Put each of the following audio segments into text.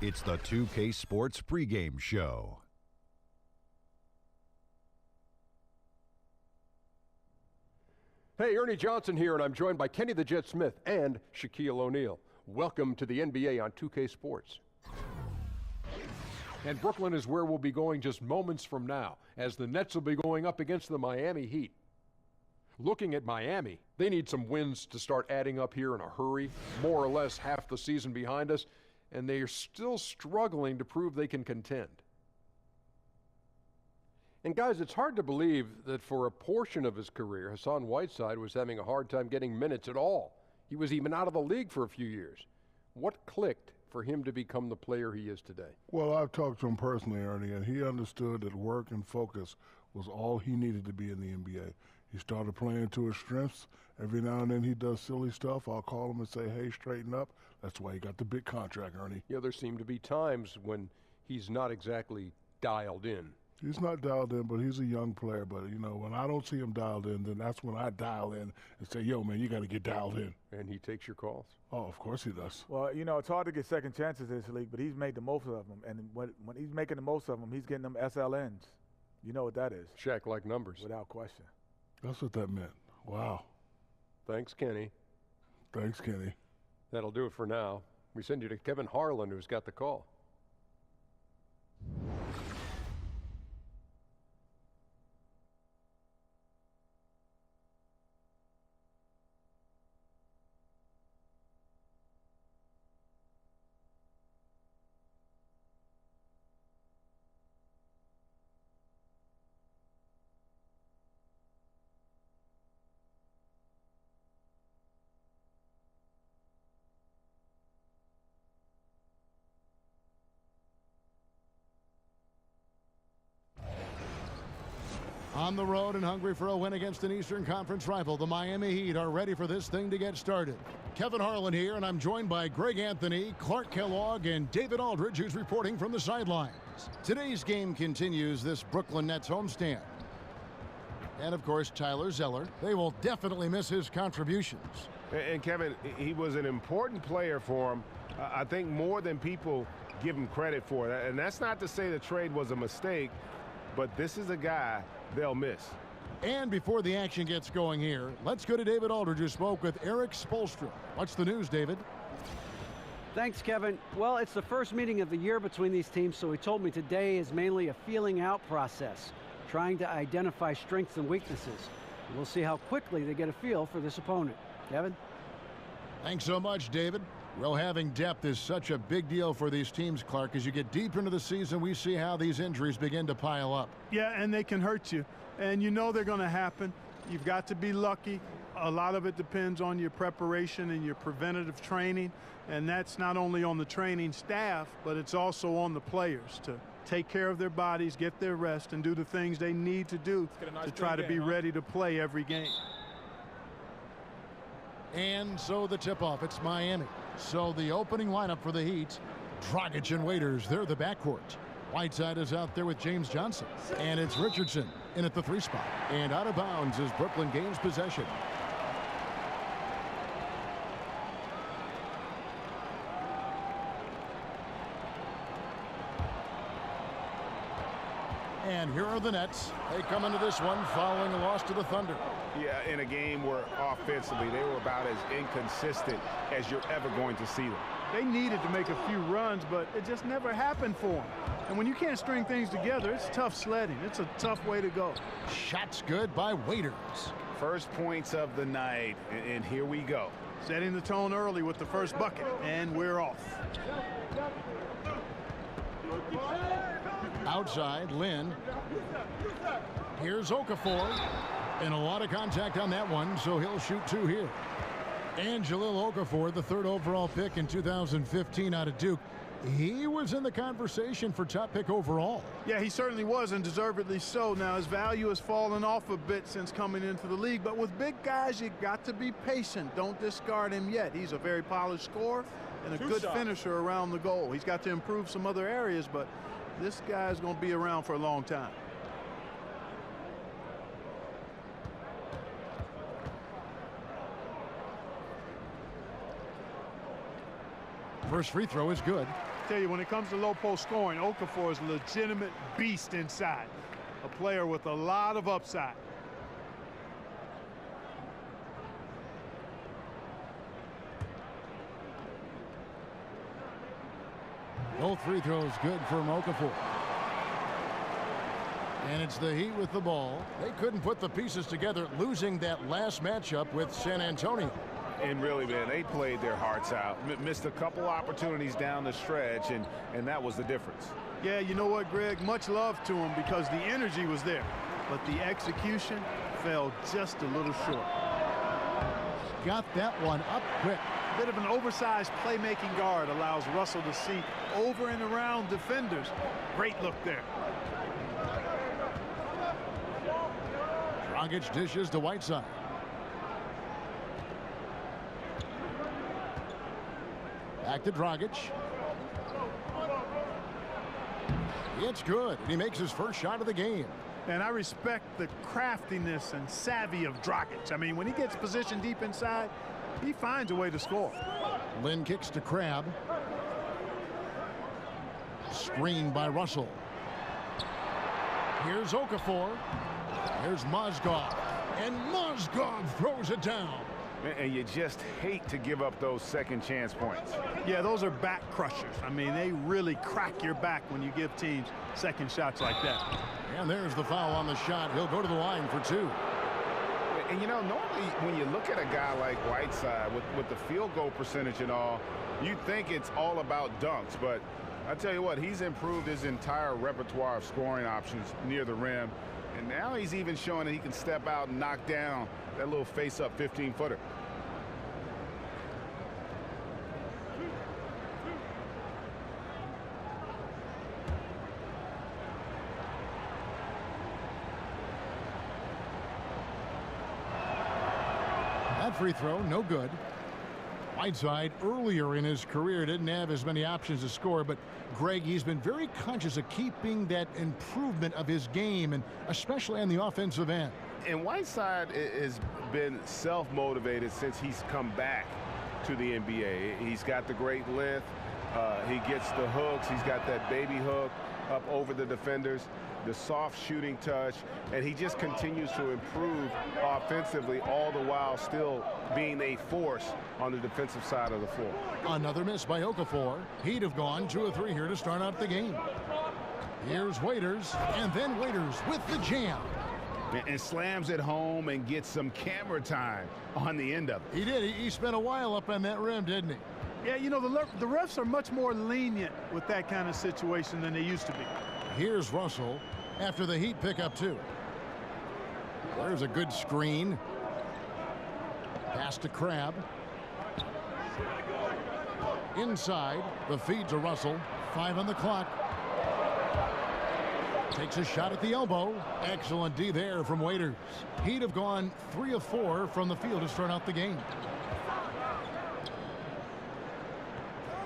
It's the 2K Sports pregame show. Hey, Ernie Johnson here, and I'm joined by Kenny the Jet Smith and Shaquille O'Neal. Welcome to the NBA on 2K Sports. And Brooklyn is where we'll be going just moments from now, as the Nets will be going up against the Miami Heat. Looking at Miami, they need some wins to start adding up here in a hurry, more or less half the season behind us, and they are still struggling to prove they can contend. And guys, it's hard to believe that for a portion of his career, Hassan Whiteside was having a hard time getting minutes at all. He was even out of the league for a few years. What clicked for him to become the player he is today? Well, I've talked to him personally, Ernie, and he understood that work and focus was all he needed to be in the NBA. He started playing to his strengths. Every now and then he does silly stuff. I'll call him and say, hey, straighten up. That's why he got the big contract, Ernie. Yeah, there seem to be times when he's not exactly dialed in. He's not dialed in, but he's a young player. But, you know, when I don't see him dialed in, then that's when I dial in and say, yo, man, you got to get dialed in. And he takes your calls? Oh, of course he does. Well, you know, it's hard to get second chances in this league, but he's made the most of them. And when he's making the most of them, he's getting them SLNs. You know what that is. Shaq-like numbers. Without question. That's what that meant. Wow. Thanks, Kenny. Thanks, Kenny. That'll do it for now. We send you to Kevin Harlan, who's got the call. On the road and hungry for a win against an Eastern Conference rival, the Miami Heat are ready for this thing to get started. Kevin Harlan here, and I'm joined by Greg Anthony, Clark Kellogg, and David Aldridge, who's reporting from the sidelines. Today's game continues this Brooklyn Nets homestand. And, of course, Tyler Zeller. They will definitely miss his contributions. And Kevin, he was an important player for him, I think more than people give him credit for. And that's not to say the trade was a mistake, but this is a guy they'll miss. And before the action gets going here, let's go to David Aldridge, who spoke with Eric Spoelstra. What's the news, David? Thanks, Kevin. Well, it's the first meeting of the year between these teams, so he told me today is mainly a feeling out process, trying to identify strengths and weaknesses. We'll see how quickly they get a feel for this opponent. Kevin? Thanks so much, David. Well, having depth is such a big deal for these teams, Clark. As you get deeper into the season, we see how these injuries begin to pile up. Yeah, and they can hurt you. And you know they're going to happen. You've got to be lucky. A lot of it depends on your preparation and your preventative training. And that's not only on the training staff, but it's also on the players to take care of their bodies, get their rest, and do the things they need to do to try to be ready to play every game. And so the tip-off, it's Miami. So the opening lineup for the Heat, Dragic and Waiters, they're the backcourt. Whiteside is out there with James Johnson. And it's Richardson in at the 3 spot. And out of bounds as Brooklyn gains possession. And here are the Nets. They come into this one following a loss to the Thunder. Yeah, in a game where offensively they were about as inconsistent as you're ever going to see them. They needed to make a few runs, but it just never happened for them. And when you can't string things together, it's tough sledding. It's a tough way to go. Shots good by Waiters. First points of the night, and here we go. Setting the tone early with the first bucket, and we're off. Outside, Lynn. Here's Okafor. And a lot of contact on that one, so he'll shoot 2 here. And Jahlil Okafor, the 3rd overall pick in 2015 out of Duke. He was in the conversation for top pick overall. Yeah, he certainly was, and deservedly so. Now, his value has fallen off a bit since coming into the league, but with big guys, you got to be patient. Don't discard him yet. He's a very polished scorer and a good finisher around the goal. He's got to improve some other areas, but this guy's going to be around for a long time. First free throw is good. Tell you, when it comes to low post scoring, Okafor is a legitimate beast inside. A player with a lot of upside. Both free throws good from Okafor. And it's the Heat with the ball. They couldn't put the pieces together, losing that last matchup with San Antonio. And really, man, they played their hearts out. Missed a couple opportunities down the stretch, and that was the difference. Yeah, you know what, Greg? Much love to him because the energy was there. But the execution fell just a little short. Got that one up quick. A bit of an oversized playmaking guard allows Russell to see over and around defenders. Great look there. Dragic dishes to Whiteside. Back to Dragic. It's good. He makes his first shot of the game. And I respect the craftiness and savvy of Dragic. I mean, when he gets positioned deep inside, he finds a way to score. Lynn kicks to Crabbe. Screen by Russell. Here's Okafor. Here's Mozgov. And Mozgov throws it down. And you just hate to give up those second chance points. Yeah, those are back crushers. I mean, they really crack your back when you give teams second shots like that. And there's the foul on the shot. He'll go to the line for two. And, you know, normally when you look at a guy like Whiteside with the field goal percentage and all, you'd think it's all about dunks. But I tell you what, he's improved his entire repertoire of scoring options near the rim. And now he's even showing that he can step out and knock down that little face-up 15-footer. That free throw, no good. Whiteside earlier in his career didn't have as many options to score, but Greg, he's been very conscious of keeping that improvement of his game, and especially on the offensive end. And Whiteside has been self-motivated since he's come back to the NBA. He's got the great length. He gets the hooks. He's got that baby hook up over the defenders, the soft shooting touch, and he just continues to improve offensively, all the while still being a force on the defensive side of the floor. Another miss by Okafor. He'd have gone 2 of 3 here to start out the game. Here's Waiters, and then Waiters with the jam. And slams it home and gets some camera time on the end of it. He did. He spent a while up on that rim, didn't he? Yeah, you know, the refs are much more lenient with that kind of situation than they used to be. Here's Russell after the Heat pick up 2. There's a good screen. Pass to Crabbe. Inside, the feed to Russell. 5 on the clock. Takes a shot at the elbow. Excellent D there from Waiters. He'd have gone 3 of 4 from the field to start out the game.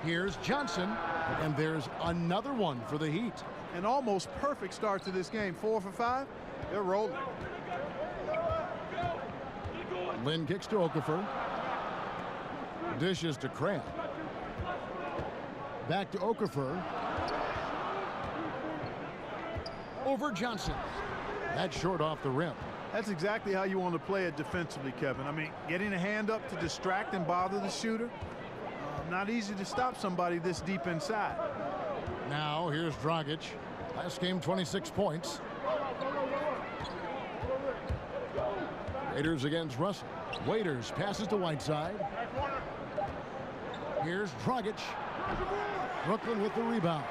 Here's Johnson, and there's another one for the Heat. An almost perfect start to this game. 4 for 5. They're rolling. Lynn kicks to Okafor. Dishes to Crabbe. Back to Okafor. Over Johnson. That's short off the rim. That's exactly how you want to play it defensively, Kevin. I mean, getting a hand up to distract and bother the shooter. Not easy to stop somebody this deep inside. Now here's Dragic. Last game 26 points. Raiders against Russell. Waiters passes to Whiteside. Here's Dragic. Brooklyn with the rebound.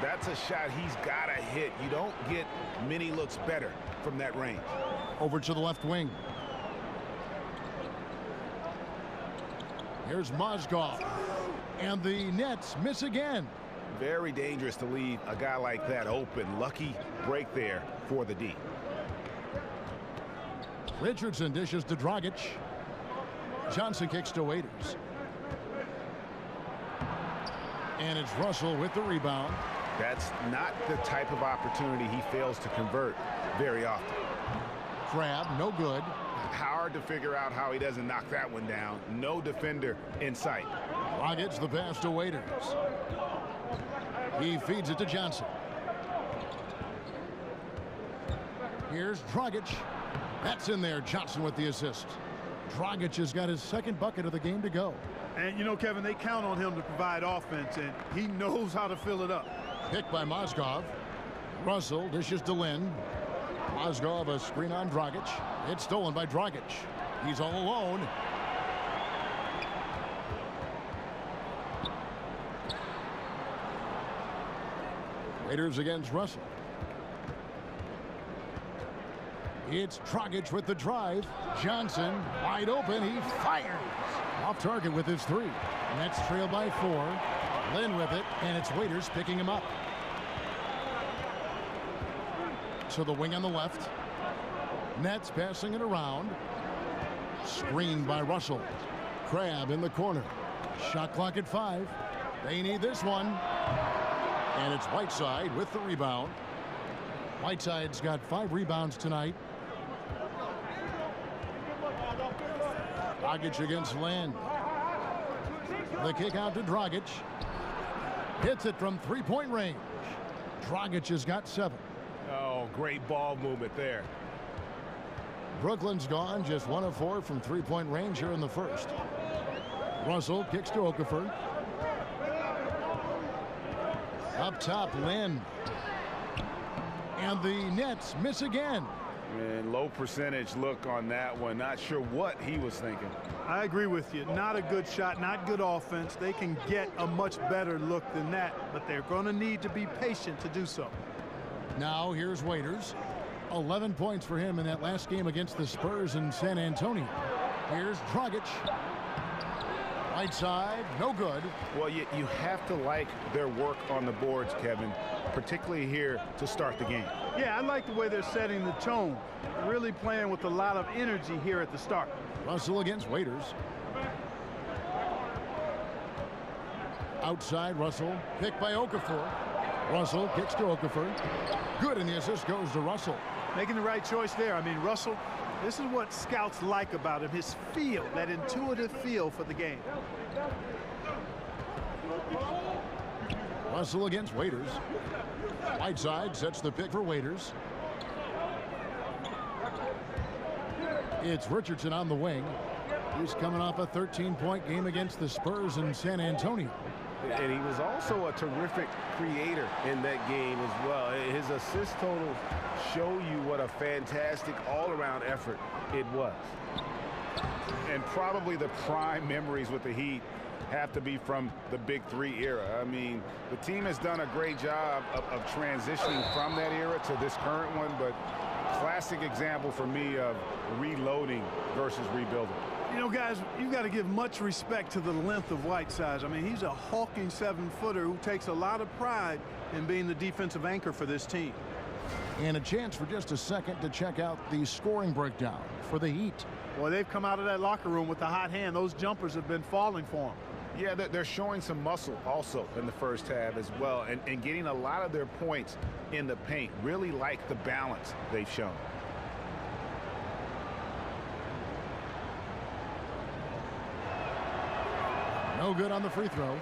That's a shot he's got to hit. You don't get many looks better from that range. Over to the left wing. Here's Mozgov. And the Nets miss again. Very dangerous to leave a guy like that open. Lucky break there for the D. Richardson dishes to Dragic. Johnson kicks to Waiters. And it's Russell with the rebound. That's not the type of opportunity he fails to convert very often. Crabbe, no good. Hard to figure out how he doesn't knock that one down. No defender in sight. Dragic the pass to Waiters. He feeds it to Johnson. Here's Dragic. That's in there. Johnson with the assist. Dragic has got his second bucket of the game to go. And, you know, Kevin, they count on him to provide offense, and he knows how to fill it up. Picked by Mozgov. Russell dishes to Lynn. Mozgov a screen on Dragic. It's stolen by Dragic. He's all alone. Raiders against Russell. It's Dragic with the drive. Johnson wide open. He fires. Off target with his three. Nets trail by 4. Lynn with it, and it's Waiters picking him up. To the wing on the left. Nets passing it around. Screened by Russell. Crabbe in the corner. Shot clock at 5. They need this one. And it's Whiteside with the rebound. Whiteside's got 5 rebounds tonight. Dragic against Lynn. The kick out to Dragic. Hits it from 3-point range. Dragic has got 7. Oh, great ball movement there. Brooklyn's gone just 1 of 4 from 3-point range here in the first. Russell kicks to Okafor. Up top, Lynn. And the Nets miss again. And low percentage look on that one. Not sure what he was thinking. I agree with you. Not a good shot, not good offense. They can get a much better look than that, but they're going to need to be patient to do so. Now here's Waiters. 11 points for him in that last game against the Spurs in San Antonio. Here's Dragic. Right side, no good. Well, you have to like their work on the boards, Kevin, particularly here to start the game. Yeah, I like the way they're setting the tone. Really playing with a lot of energy here at the start. Russell against Waiters. Outside, Russell. Picked by Okafor. Russell kicks to Okafor. Good, and the assist goes to Russell. Making the right choice there. I mean, Russell, this is what scouts like about him. His feel, that intuitive feel for the game. Russell against Waiters. Whiteside sets the pick for Waiters. It's Richardson on the wing. He's coming off a 13-point game against the Spurs in San Antonio. And he was also a terrific creator in that game as well. His assist total show you what a fantastic all-around effort it was. And probably the prime memories with the Heat have to be from the Big Three era. I mean, the team has done a great job of transitioning from that era to this current one, but classic example for me of reloading versus rebuilding. You know, guys, you've got to give much respect to the length of Whiteside. I mean, he's a hulking 7-footer who takes a lot of pride in being the defensive anchor for this team. And a chance for just a second to check out the scoring breakdown for the Heat. Well, they've come out of that locker room with the hot hand. Those jumpers have been falling for them. Yeah, they're showing some muscle also in the first half as well, and getting a lot of their points in the paint. Really like the balance they've shown. No good on the free throw.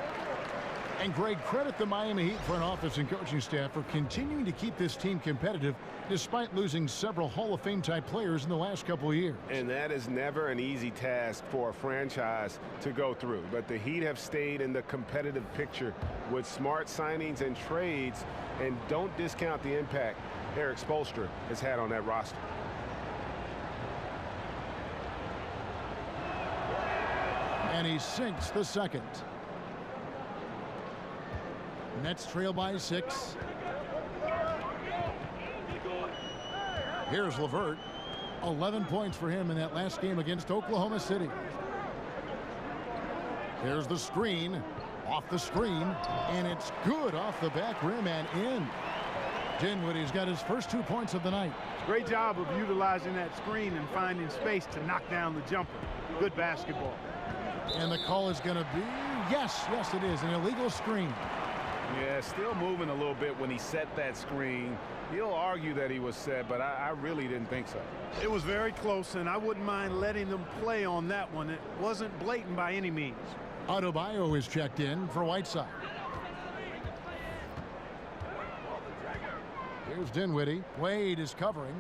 And Greg, credit the Miami Heat front office and coaching staff for continuing to keep this team competitive despite losing several Hall of Fame type players in the last couple of years. And that is never an easy task for a franchise to go through. But the Heat have stayed in the competitive picture with smart signings and trades, and don't discount the impact Eric Spoelstra has had on that roster. And he sinks the second. Nets trail by 6. Here's LeVert. 11 points for him in that last game against Oklahoma City. Here's the screen. Off the screen. And it's good off the back rim and in. Dinwiddie's got his first 2 points of the night. Great job of utilizing that screen and finding space to knock down the jumper. Good basketball. And the call is going to be, yes, it is, an illegal screen. Yeah, still moving a little bit when he set that screen. He'll argue that he was set, but I really didn't think so. It was very close, and I wouldn't mind letting them play on that one. It wasn't blatant by any means. Adebayo is checked in for Whiteside. Here's Dinwiddie. Wade is covering.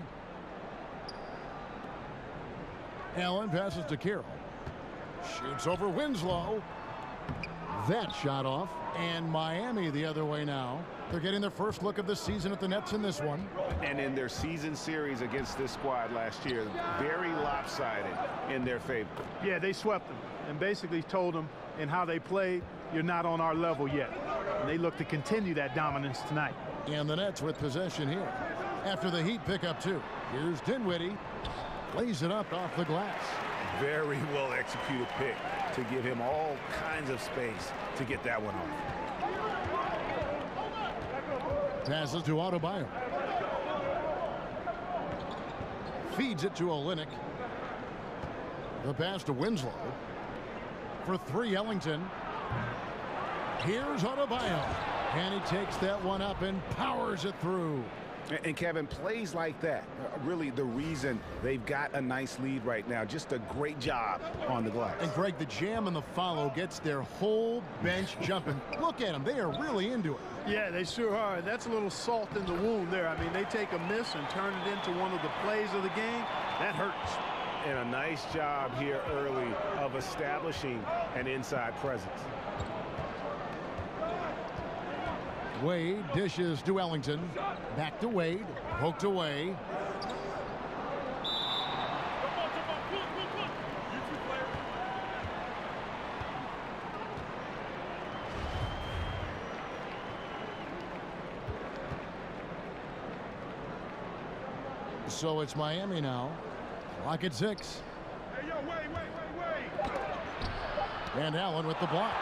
Allen passes to Carroll. Shoots over Winslow. That shot off. And Miami the other way now. They're getting their first look of the season at the Nets in this one. And in their season series against this squad last year, very lopsided in their favor. Yeah, they swept them and basically told them in how they played, you're not on our level yet. And they look to continue that dominance tonight. And the Nets with possession here. After the Heat pick up 2. Here's Dinwiddie. Lays it up off the glass. Very well executed pick to give him all kinds of space to get that one off. Passes to Adebayo. Feeds it to Olynyk. The pass to Winslow. For 3, Ellington. Here's Adebayo. And he takes that one up and powers it through. And Kevin, plays like that, really the reason they've got a nice lead right now. Just a great job on the glass. And Greg, the jam and the follow gets their whole bench jumping. Look at them. They are really into it. Yeah, they sure are. That's a little salt in the wound there. I mean, they take a miss and turn it into one of the plays of the game. That hurts. And a nice job here early of establishing an inside presence. Wade dishes to Ellington. Back to Wade. Poked away. So it's Miami now. Clock at 6. Hey, yo, wait. And Allen with the block.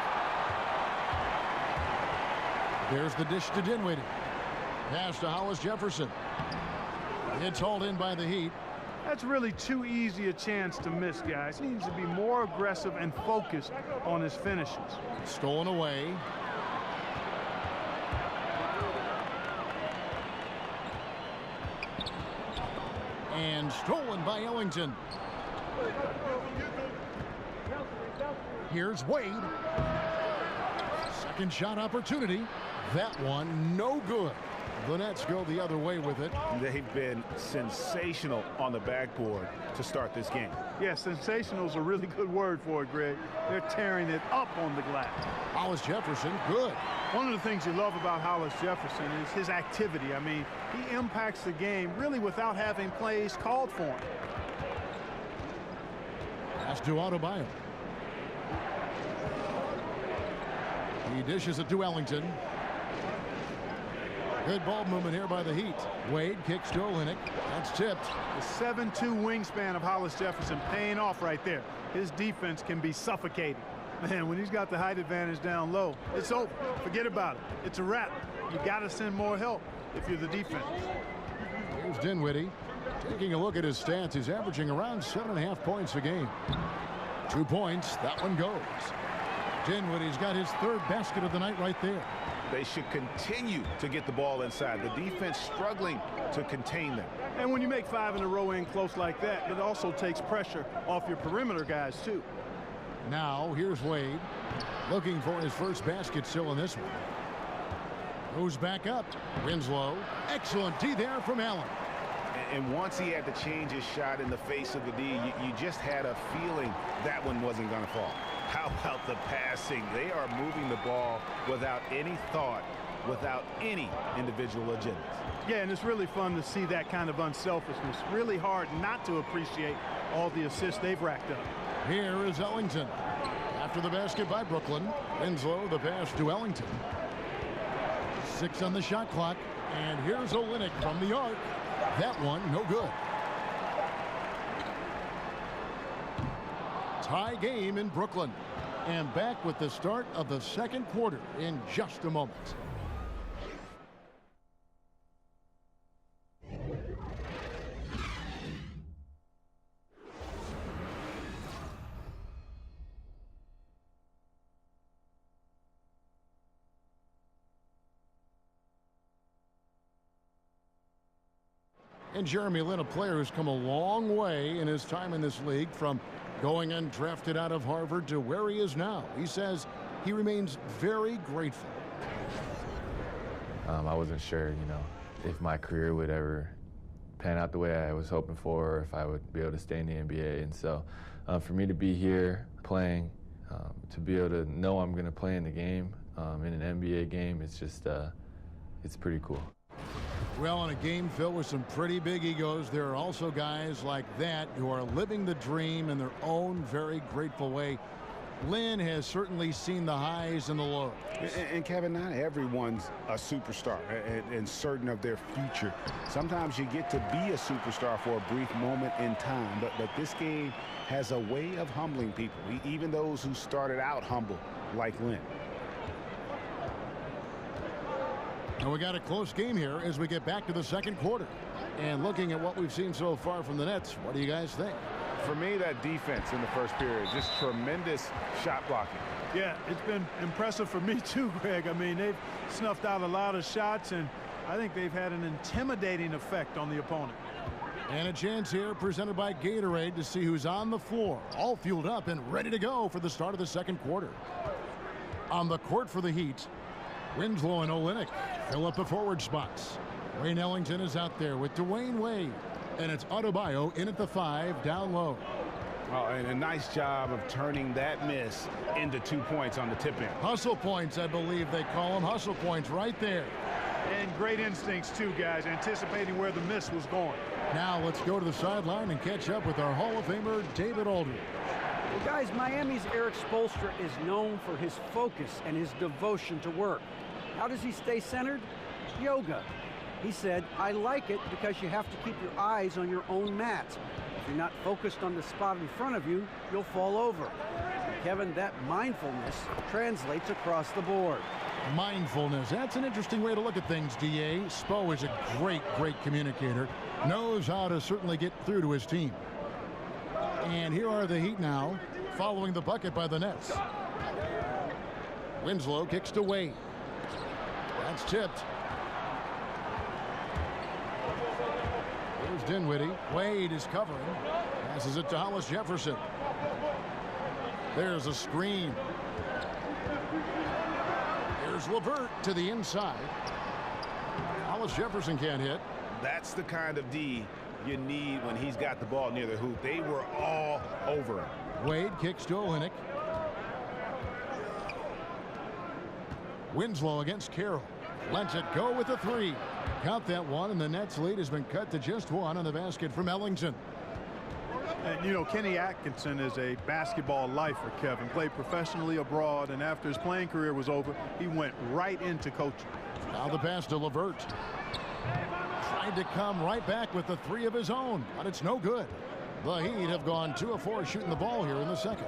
There's the dish to Dinwiddie. Pass to Hollis Jefferson. It's hauled in by the Heat. That's really too easy a chance to miss, guys. He needs to be more aggressive and focused on his finishes. Stolen away. And stolen by Ellington. Here's Wade. Second shot opportunity. That one no good. The Nets go the other way with it. They've been sensational on the backboard to start this game. Yeah, sensational is a really good word for it, Greg. They're tearing it up on the glass. Hollis Jefferson, good. One of the things you love about Hollis Jefferson is his activity. I mean, he impacts the game really without having plays called for him. Pass to Adebayo. He dishes it to Ellington. Good ball movement here by the Heat. Wade kicks to Olynyk. That's tipped. The 7'2" wingspan of Hollis Jefferson paying off right there. His defense can be suffocating. Man, when he's got the height advantage down low, it's over. Forget about it. It's a wrap. You got to send more help if you're the defense. Here's Dinwiddie. Taking a look at his stats, he's averaging around 7.5 points a game. 2 points. That one goes. Dinwiddie's got his 3rd basket of the night right there. They should continue to get the ball inside. The defense struggling to contain them. And when you make 5 in a row in close like that, it also takes pressure off your perimeter guys, too. Now, here's Wade. Looking for his first basket still in this one. Goes back up. Winslow. Excellent D there from Allen. And once he had to change his shot in the face of the D, you just had a feeling that one wasn't going to fall. How about the passing? They are moving the ball without any thought, without any individual agendas. Yeah, and it's really fun to see that kind of unselfishness. Really hard not to appreciate all the assists they've racked up. Here is Ellington. After the basket by Brooklyn. Winslow, the pass to Ellington. 6 on the shot clock. And here's Olynyk from the arc. That one, no good. Tie game in Brooklyn. And back with the start of the second quarter in just a moment. And Jeremy Lin, a player who's come a long way in his time in this league, from going undrafted out of Harvard to where he is now. He says he remains very grateful. I wasn't sure, if my career would ever pan out the way I was hoping for, or if I would be able to stay in the NBA. And so for me to be here playing, to be able to know I'm going to play in the game, in an NBA game, it's just, it's pretty cool. Well, in a game filled with some pretty big egos, there are also guys like that who are living the dream in their own very grateful way. Lynn has certainly seen the highs and the lows. And Kevin, not everyone's a superstar and certain of their future. Sometimes you get to be a superstar for a brief moment in time, but this game has a way of humbling people, even those who started out humble, like Lynn. And we got a close game here as we get back to the second quarter. And looking at what we've seen so far from the Nets, what do you guys think? For me, that defense in the first period, just tremendous shot blocking. Yeah, it's been impressive for me too, Greg. I mean, they've snuffed out a lot of shots, and I think they've had an intimidating effect on the opponent. And a chance here presented by Gatorade to see who's on the floor, all fueled up and ready to go for the start of the second quarter. On the court for the Heat, Winslow and Olynyk fill up the forward spots. Wayne Ellington is out there with Dwayne Wade. And it's Adebayo in at the 5, down low. Oh, and a nice job of turning that miss into 2 points on the tip-in. Hustle points, I believe they call them. Hustle points right there. And great instincts, too, guys, anticipating where the miss was going. Now let's go to the sideline and catch up with our Hall of Famer, David Aldridge. Well, guys, Miami's Eric Spoelstra is known for his focus and his devotion to work. How does he stay centered? Yoga. He said, I like it because you have to keep your eyes on your own mat. If you're not focused on the spot in front of you, you'll fall over. Kevin, that mindfulness translates across the board. Mindfulness. That's an interesting way to look at things, D.A. Spo is a great communicator. Knows how to certainly get through to his team. And here are the Heat now, following the bucket by the Nets. Winslow kicks to Wade. That's tipped. Here's Dinwiddie. Wade is covering. Passes it to Hollis Jefferson. There's a screen. Here's LeVert to the inside. Hollis Jefferson can't hit. That's the kind of D you need when he's got the ball near the hoop. They were all over him. Wade kicks to Olynyk. Winslow against Carroll. Lets it go with a 3. Count that one, and the Nets lead has been cut to just 1 on the basket from Ellington. And, you know, Kenny Atkinson is a basketball lifer, Kevin. Played professionally abroad, and after his playing career was over, he went right into coaching. Now the pass to LeVert. Tried to come right back with the 3 of his own, but it's no good. The Heat have gone 2 of 4 shooting the ball here in the second.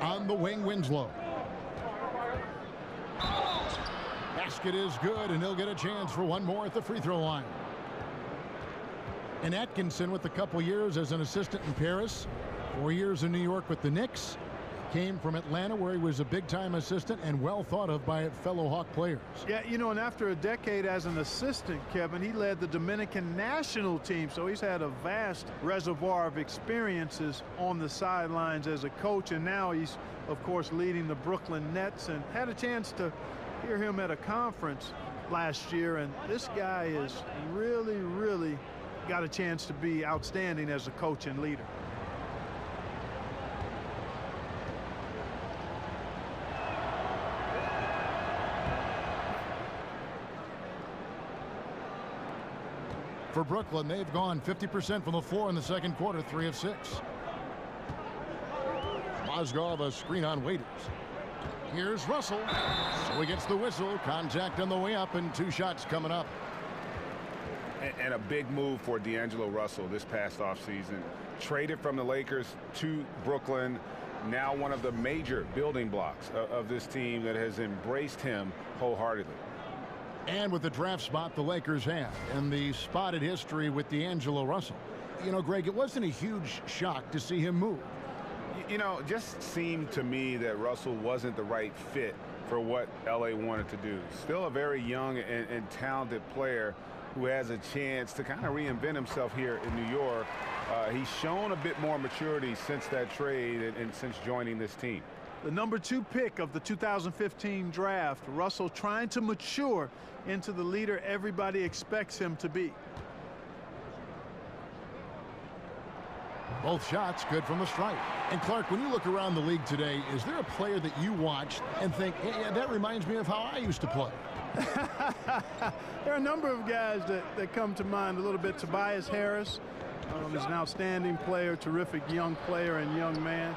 On the wing, Winslow. Basket is good, and he'll get a chance for one more at the free throw line. And Atkinson, with a couple years as an assistant in Paris, 4 years in New York with the Knicks, came from Atlanta, where he was a big-time assistant and well thought of by fellow Hawk players. Yeah, you know, and after a decade as an assistant, Kevin, he led the Dominican national team, so he's had a vast reservoir of experiences on the sidelines as a coach, and now he's, of course, leading the Brooklyn Nets, and had a chance to hear him at a conference last year, and this guy is really got a chance to be outstanding as a coach and leader. For Brooklyn, they've gone 50% from the floor in the second quarter, 3 of 6. Mozgov, a screen on Waiters. Here's Russell. So he gets the whistle. Contact on the way up, and 2 shots coming up. And a big move for D'Angelo Russell this past offseason. Traded from the Lakers to Brooklyn. Now one of the major building blocks of this team that has embraced him wholeheartedly. And with the draft spot the Lakers have and the spotted history with D'Angelo Russell. You know, Greg, it wasn't a huge shock to see him move. You know, it just seemed to me that Russell wasn't the right fit for what LA wanted to do. Still a very young and talented player who has a chance to kind of reinvent himself here in New York. He's shown a bit more maturity since that trade and since joining this team. The #2 pick of the 2015 draft, Russell trying to mature into the leader everybody expects him to be. Both shots good from the stripe. And Clark, when you look around the league today, is there a player that you watch and think, hey, yeah, that reminds me of how I used to play? There are a number of guys that come to mind a little bit. Tobias Harris is an outstanding player, terrific young player and young man.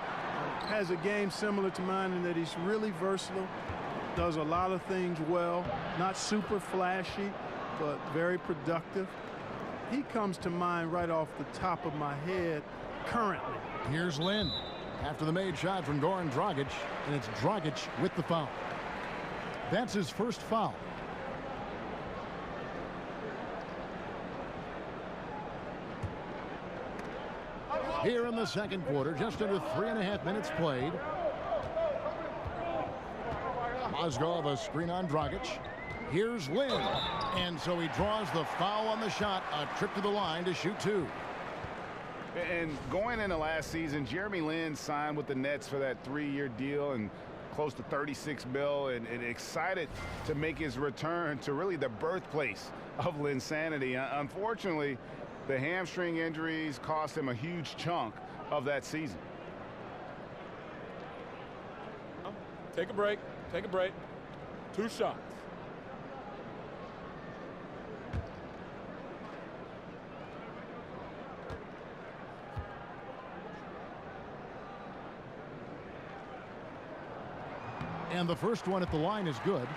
Has a game similar to mine in that he's really versatile, does a lot of things well, not super flashy, but very productive. He comes to mind right off the top of my head currently. Here's Lynn after the made shot from Goran Dragic, and it's Dragic with the foul. That's his first foul. Here in the second quarter, just under 3.5 minutes played. Mozgov a screen on Dragic. Here's Lynn. And so he draws the foul on the shot. A trip to the line to shoot 2. And going into last season, Jeremy Lin signed with the Nets for that 3-year deal and close to $36 million, and excited to make his return to really the birthplace of Linsanity. Unfortunately, the hamstring injuries cost him a huge chunk of that season. Take a break. Take a break. 2 shots. And the first one at the line is good.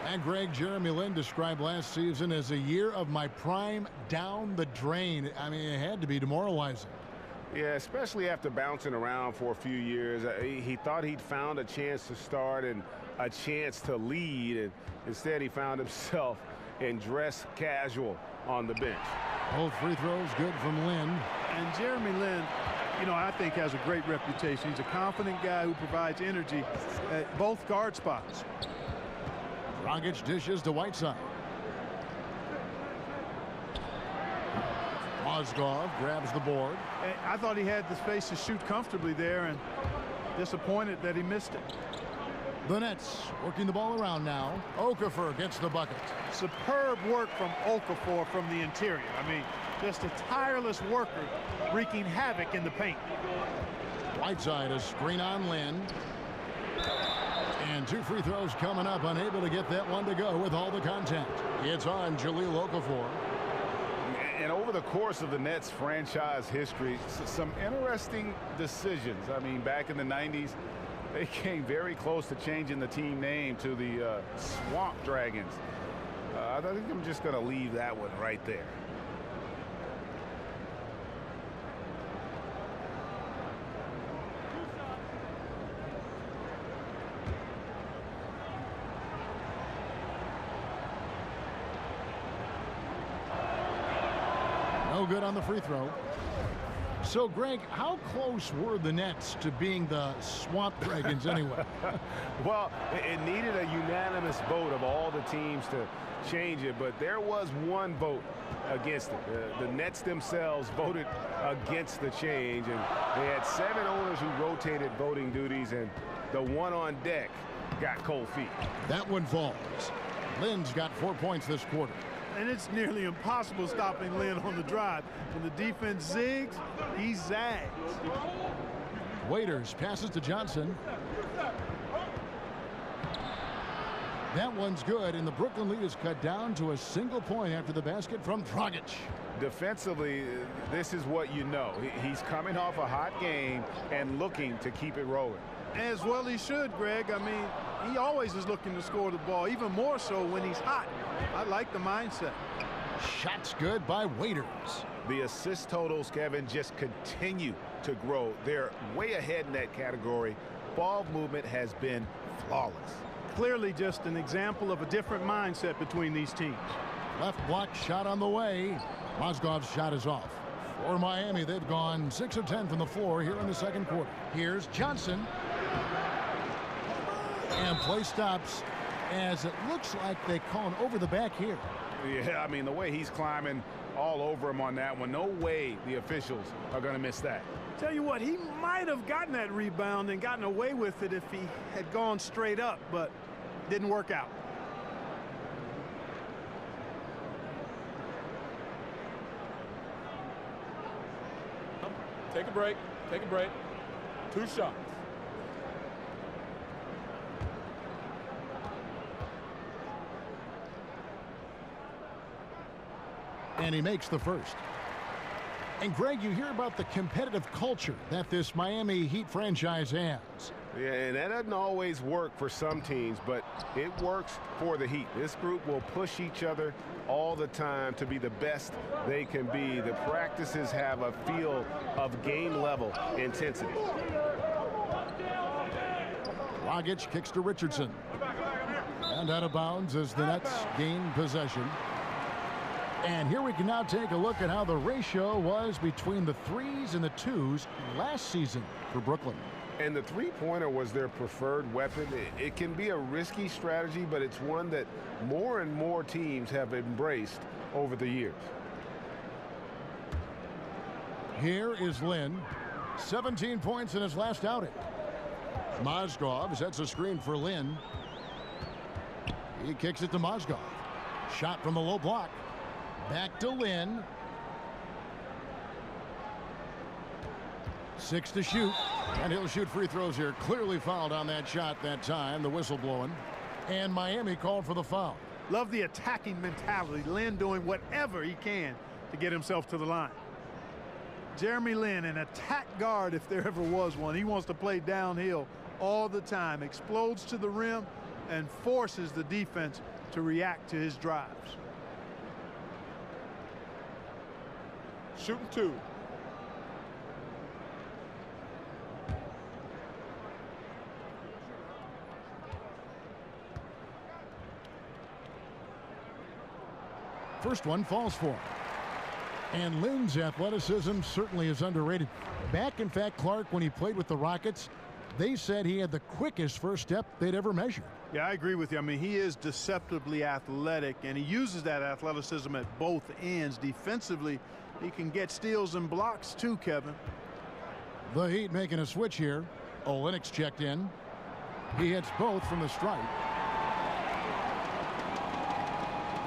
And Greg, Jeremy Lin described last season as a year of my prime down the drain. I mean, it had to be demoralizing. Yeah, especially after bouncing around for a few years. He thought he'd found a chance to start and a chance to lead, and instead he found himself in dress casual on the bench. Both free throws good from Lin. And Jeremy Lin, you know, I think has a great reputation. He's a confident guy who provides energy at both guard spots. Dragic dishes to Whiteside. Mozgov grabs the board. I thought he had the space to shoot comfortably there, and disappointed that he missed it. The Nets working the ball around now. Okafor gets the bucket. Superb work from Okafor from the interior. I mean, just a tireless worker wreaking havoc in the paint. Whiteside a screen on Lin. And 2 free throws coming up, unable to get that one to go with all the contact. It's on Jahlil Okafor. And over the course of the Nets franchise history, some interesting decisions. I mean, back in the 90s, they came very close to changing the team name to the Swamp Dragons. I think I'm just going to leave that one right there. No good on the free throw. So, Greg, how close were the Nets to being the Swamp Dragons anyway? Well, it needed a unanimous vote of all the teams to change it, but there was one vote against it. The Nets themselves voted against the change, and they had 7 owners who rotated voting duties, and the one on deck got cold feet. That one falls. Lin's got 4 points this quarter. And it's nearly impossible stopping Lin on the drive. When the defense zigs, he zags. Waiters passes to Johnson. That one's good, and the Brooklyn lead is cut down to a single point after the basket from Dragic. Defensively, this is what you know. He's coming off a hot game and looking to keep it rolling. As well he should, Greg. I mean, he always is looking to score the ball, even more so when he's hot. I like the mindset. Shots good by Waiters. The assist totals, Kevin, just continue to grow. They're way ahead in that category. Ball movement has been flawless. Clearly just an example of a different mindset between these teams. Left block shot on the way. Mozgov's shot is off. For Miami, they've gone 6 of 10 from the floor here in the second quarter. Here's Johnson. And play stops as it looks like they call an over the back here. Yeah, I mean, the way he's climbing all over him on that one. No way the officials are going to miss that. Tell you what, he might have gotten that rebound and gotten away with it if he had gone straight up, but didn't work out. Take a break. Take a break. 2 shots. And he makes the first. And Greg, you hear about the competitive culture that this Miami Heat franchise has. Yeah, and that doesn't always work for some teams, but it works for the Heat. This group will push each other all the time to be the best they can be. The practices have a feel of game-level intensity. Dragic kicks to Richardson. And out of bounds as the Nets gain possession. And here we can now take a look at how the ratio was between the 3s and the 2s last season for Brooklyn. And the three-pointer was their preferred weapon. It can be a risky strategy, but it's one that more and more teams have embraced over the years. Here is Lynn. 17 points in his last outing. Mozgov sets a screen for Lynn. He kicks it to Mozgov. Shot from the low block. Back to Lynn. 6 to shoot. And he'll shoot free throws here. Clearly fouled on that shot that time. The whistle blowing. And Miami called for the foul. Love the attacking mentality. Lynn doing whatever he can to get himself to the line. Jeremy Lin, an attack guard if there ever was one. He wants to play downhill all the time. Explodes to the rim and forces the defense to react to his drives. Shooting 2. First one falls for him. And Lynn's athleticism certainly is underrated. Back, in fact, Clark, when he played with the Rockets, they said he had the quickest first step they'd ever measured. Yeah, I agree with you. I mean, he is deceptively athletic, and he uses that athleticism at both ends. Defensively, he can get steals and blocks too, Kevin. The Heat making a switch here. Olynyk's checked in. He hits both from the stripe.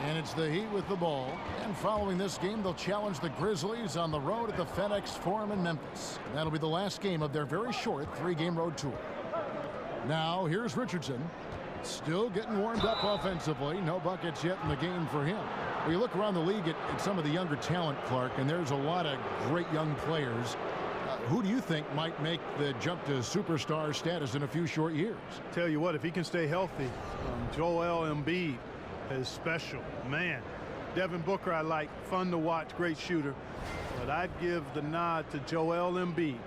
And it's the Heat with the ball. And following this game, they'll challenge the Grizzlies on the road at the FedEx Forum in Memphis. That'll be the last game of their very short 3-game road tour. Now, here's Richardson. Still getting warmed up offensively. No buckets yet in the game for him. We look around the league at some of the younger talent, Clark, and there's a lot of great young players. Who do you think might make the jump to superstar status in a few short years? Tell you what, if he can stay healthy, Joel Embiid is special. Man, Devin Booker I like. Fun to watch. Great shooter. But I'd give the nod to Joel Embiid.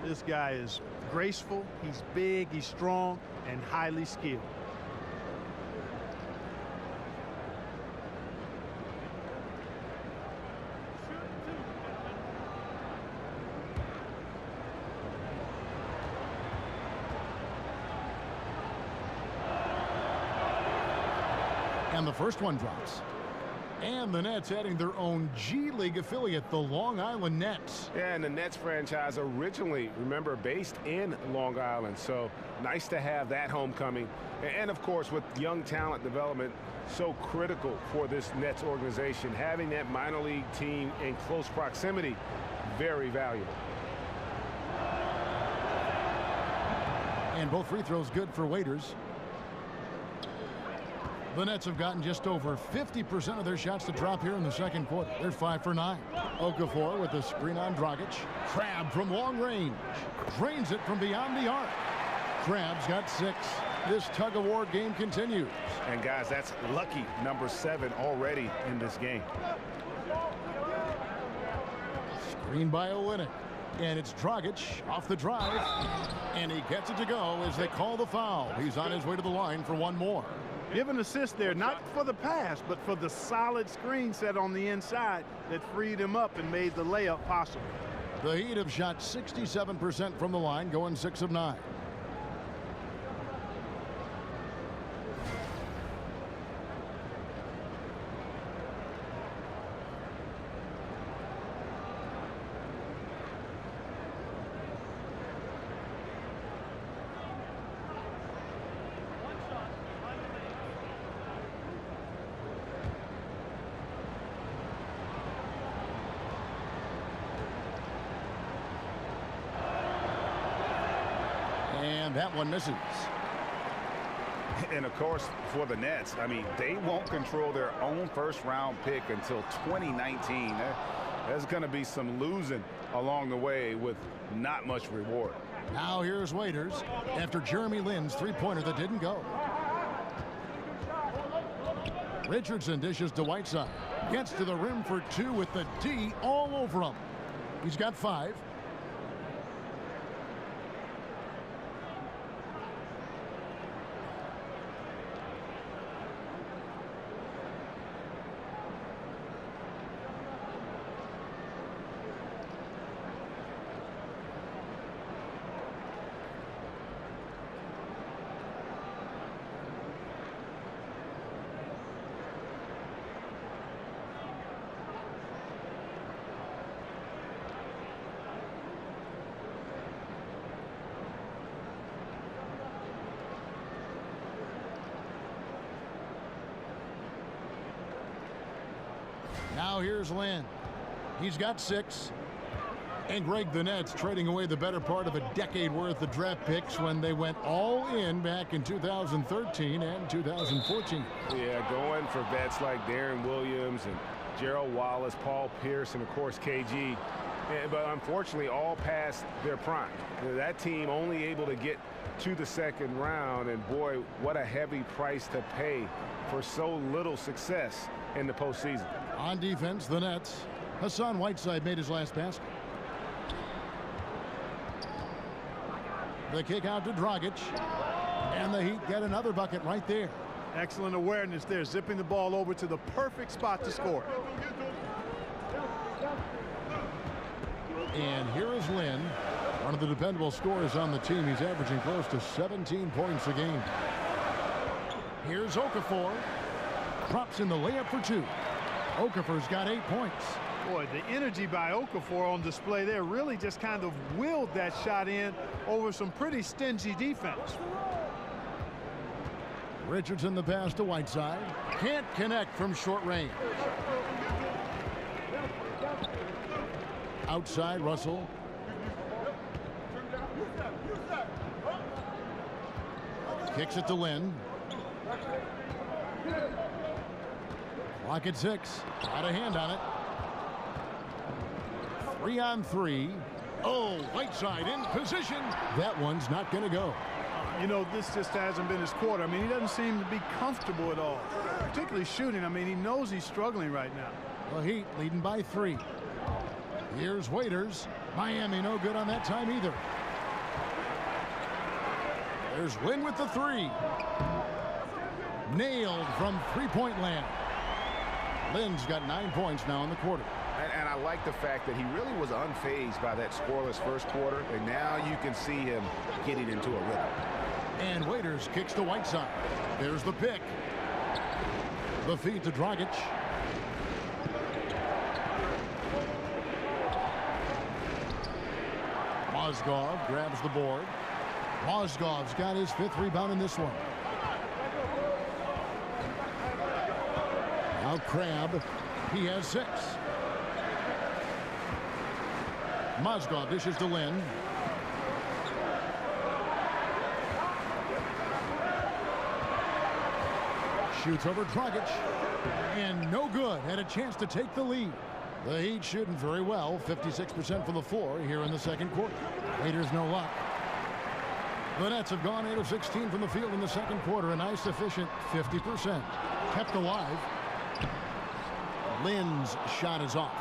This guy is graceful. He's big. He's strong and highly skilled. And the first one drops. And the Nets adding their own G League affiliate, the Long Island Nets. Yeah, and the Nets franchise originally, remember, based in Long Island. So nice to have that homecoming. And of course, with young talent development, so critical for this Nets organization. Having that minor league team in close proximity, very valuable. And both free throws good for Waiters. The Nets have gotten just over 50% of their shots to drop here in the second quarter. They're 5 for 9. Okafor with the screen on Dragic. Crabbe from long range. Drains it from beyond the arc. Crabbe's got 6. This tug-of-war game continues. And guys, that's lucky number 7 already in this game. Screen by Olynyk. And it's Dragic off the drive. And he gets it to go as they call the foul. He's on his way to the line for one more. Give an assist there, not for the pass, but for the solid screen set on the inside that freed him up and made the layup possible. The Heat have shot 67% from the line, going 6 of 9. And that one misses. And, of course, for the Nets, I mean, they won't control their own first-round pick until 2019. There's going to be some losing along the way with not much reward. Now here's Waiters after Jeremy Lin's three-pointer that didn't go. Richardson dishes to Whiteside. Gets to the rim for two with the D all over him. He's got 5. Now here's Lynn. He's got 6. And Greg, the Nets trading away the better part of a decade worth of draft picks when they went all in back in 2013 and 2014. Yeah, going for vets like Darren Williams and Gerald Wallace, Paul Pierce, and of course KG. But unfortunately all past their prime. That team only able to get to the second round, and boy, what a heavy price to pay for so little success in the postseason. On defense, the Nets. Hassan Whiteside made his last basket. The kick out to Dragic. And the Heat get another bucket right there. Excellent awareness there, zipping the ball over to the perfect spot to score. And here is Lynn, one of the dependable scorers on the team. He's averaging close to 17 points a game. Here's Okafor. Drops in the layup for 2. Okafor's got 8 points. Boy, the energy by Okafor on display there really just kind of willed that shot in over some pretty stingy defense. Richardson the pass to Whiteside. Can't connect from short range. Outside, Russell. Kicks it to Lynn. Clock at 6. Got a hand on it. 3 on 3. Oh, Whiteside in position. That one's not going to go. You know, this just hasn't been his quarter. I mean, he doesn't seem to be comfortable at all, particularly shooting. I mean, he knows he's struggling right now. The Heat leading by 3. Here's Waiters. Miami no good on that time either. There's Lynn with the 3. Nailed from three-point land. Lynn's got 9 points now in the quarter. And I like the fact that he really was unfazed by that scoreless first quarter, and now you can see him getting into a rhythm. And Waiters kicks to Whiteside. There's the pick. The feed to Dragic. Mozgov grabs the board. Mozgov's got his 5th rebound in this one. Now Crabbe, he has 6. Mozgov dishes to Lynn. Shoots over Dragic. And no good. Had a chance to take the lead. The Heat shooting very well. 56% from the floor here in the second quarter. Waiters no luck. The Nets have gone 8 of 16 from the field in the second quarter. A nice efficient 50%. Kept alive. Lynn's shot is off.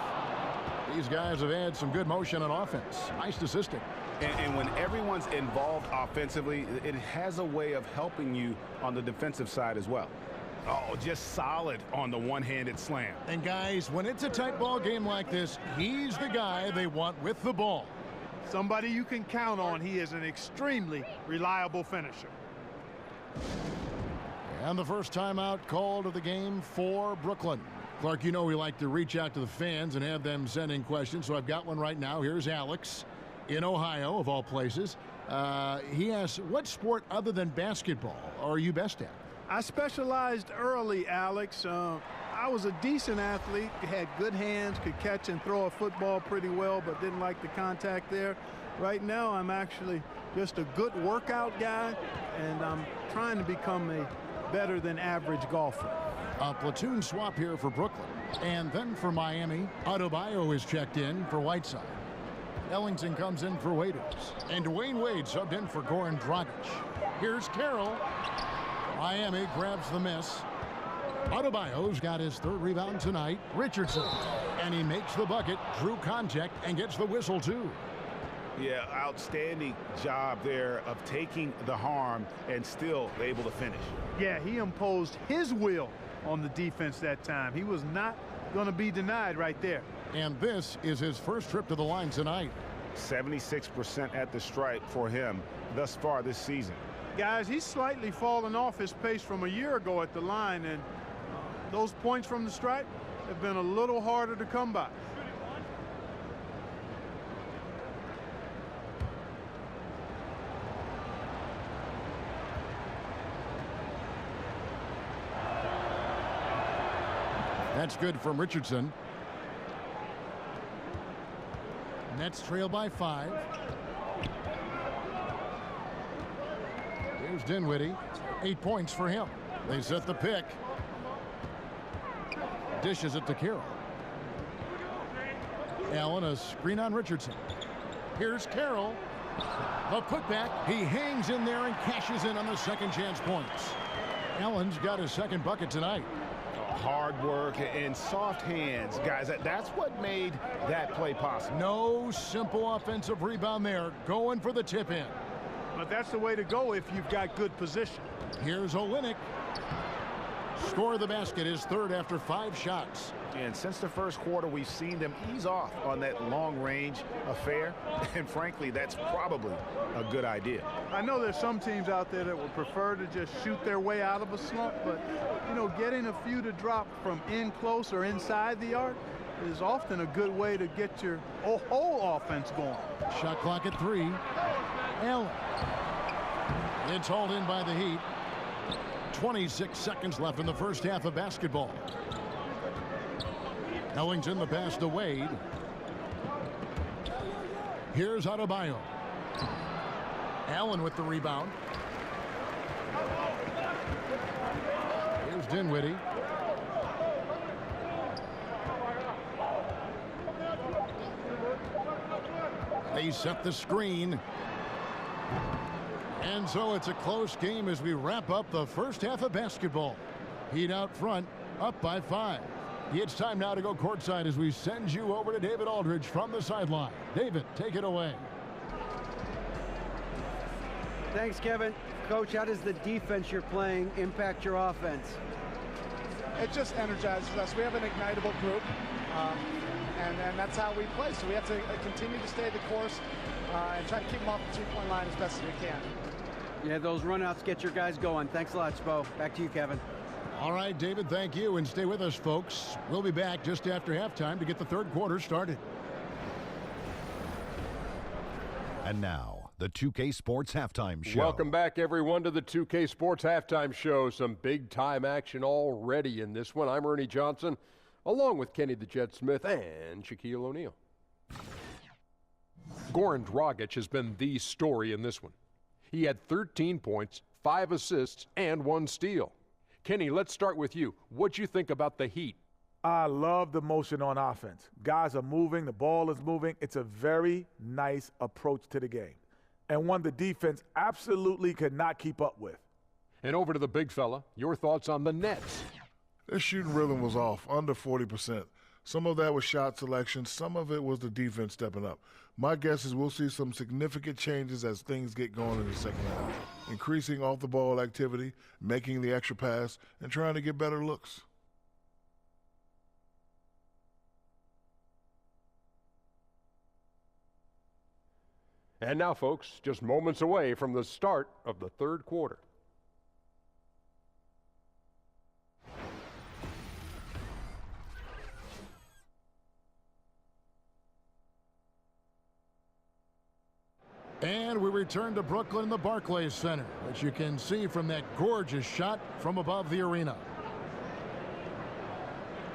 These guys have had some good motion on offense. Nice assisting. And when everyone's involved offensively, it has a way of helping you on the defensive side as well. Oh, just solid on the one-handed slam. And guys, when it's a tight ball game like this, he's the guy they want with the ball. Somebody you can count on. He is an extremely reliable finisher. And the first timeout called of the game for Brooklyn. Clark, you know we like to reach out to the fans and have them send in questions, so I've got one right now. Here's Alex in Ohio, of all places. He asks, what sport other than basketball are you best at? I specialized early, Alex. I was a decent athlete, had good hands, could catch and throw a football pretty well, but didn't like the contact there. Right now, I'm actually just a good workout guy, and I'm trying to become a better than average golfer. A platoon swap here for Brooklyn. And then for Miami, Adebayo is checked in for Whiteside. Ellington comes in for Waiters. And Dwayne Wade subbed in for Goran Dragic. Here's Carroll. Miami grabs the miss. Adebayo's got his third rebound tonight. Richardson. And he makes the bucket, drew contact, and gets the whistle too. Yeah, outstanding job there of taking the harm and still able to finish. Yeah, he imposed his will on the defense that time. He was not going to be denied right there. And this is his first trip to the line tonight. 76% at the stripe for him thus far this season. Guys, he's slightly fallen off his pace from a year ago at the line, and those points from the stripe have been a little harder to come by. That's good from Richardson. Nets trail by 5. Here's Dinwiddie. 8 points for him. They set the pick. Dishes it to Carroll. Allen, a screen on Richardson. Here's Carroll. The putback. He hangs in there and cashes in on the second chance points. Allen's got his second bucket tonight. Hard work and soft hands, guys. That's what made that play possible. No simple offensive rebound there. Going for the tip in. But that's the way to go if you've got good position. Here's Olynyk. Score the basket, his third after 5 shots. And since the first quarter, we've seen them ease off on that long-range affair. And frankly, that's probably a good idea. I know there's some teams out there that would prefer to just shoot their way out of a slump, but, you know, getting a few to drop from in close or inside the arc is often a good way to get your whole offense going. Shot clock at 3. Allen. It's hauled in by the Heat. 26 seconds left in the first half of basketball. Ellington the pass to Wade. Here's Adebayo. Allen with the rebound. Here's Dinwiddie. They set the screen. And so it's a close game as we wrap up the first half of basketball. Heat out front, up by 5. It's time now to go courtside as we send you over to David Aldridge from the sideline. David, take it away. Thanks, Kevin. Coach, how does the defense you're playing impact your offense? It just energizes us. We have an ignitable group, and that's how we play. So we have to continue to stay the course and try to keep them off the three-point line as best as we can. Yeah, those runouts get your guys going. Thanks a lot, Spo. Back to you, Kevin. All right, David, thank you. And stay with us, folks. We'll be back just after halftime to get the third quarter started. And now, the 2K Sports Halftime Show. Welcome back, everyone, to the 2K Sports Halftime Show. Some big-time action already in this one. I'm Ernie Johnson, along with Kenny the Jet Smith and Shaquille O'Neal. Goran Dragic has been the story in this one. He had 13 points, 5 assists, and 1 steal. Kenny, let's start with you. What'd you think about the Heat? I love the motion on offense. Guys are moving. The ball is moving. It's a very nice approach to the game, and one the defense absolutely could not keep up with. And over to the big fella, your thoughts on the Nets. Their shooting rhythm was off, under 40%. Some of that was shot selection. Some of it was the defense stepping up. My guess is we'll see some significant changes as things get going in the second half. Increasing off-the-ball activity, making the extra pass, and trying to get better looks. And now, folks, just moments away from the start of the third quarter. And we return to Brooklyn in the Barclays Center, which you can see from that gorgeous shot from above the arena.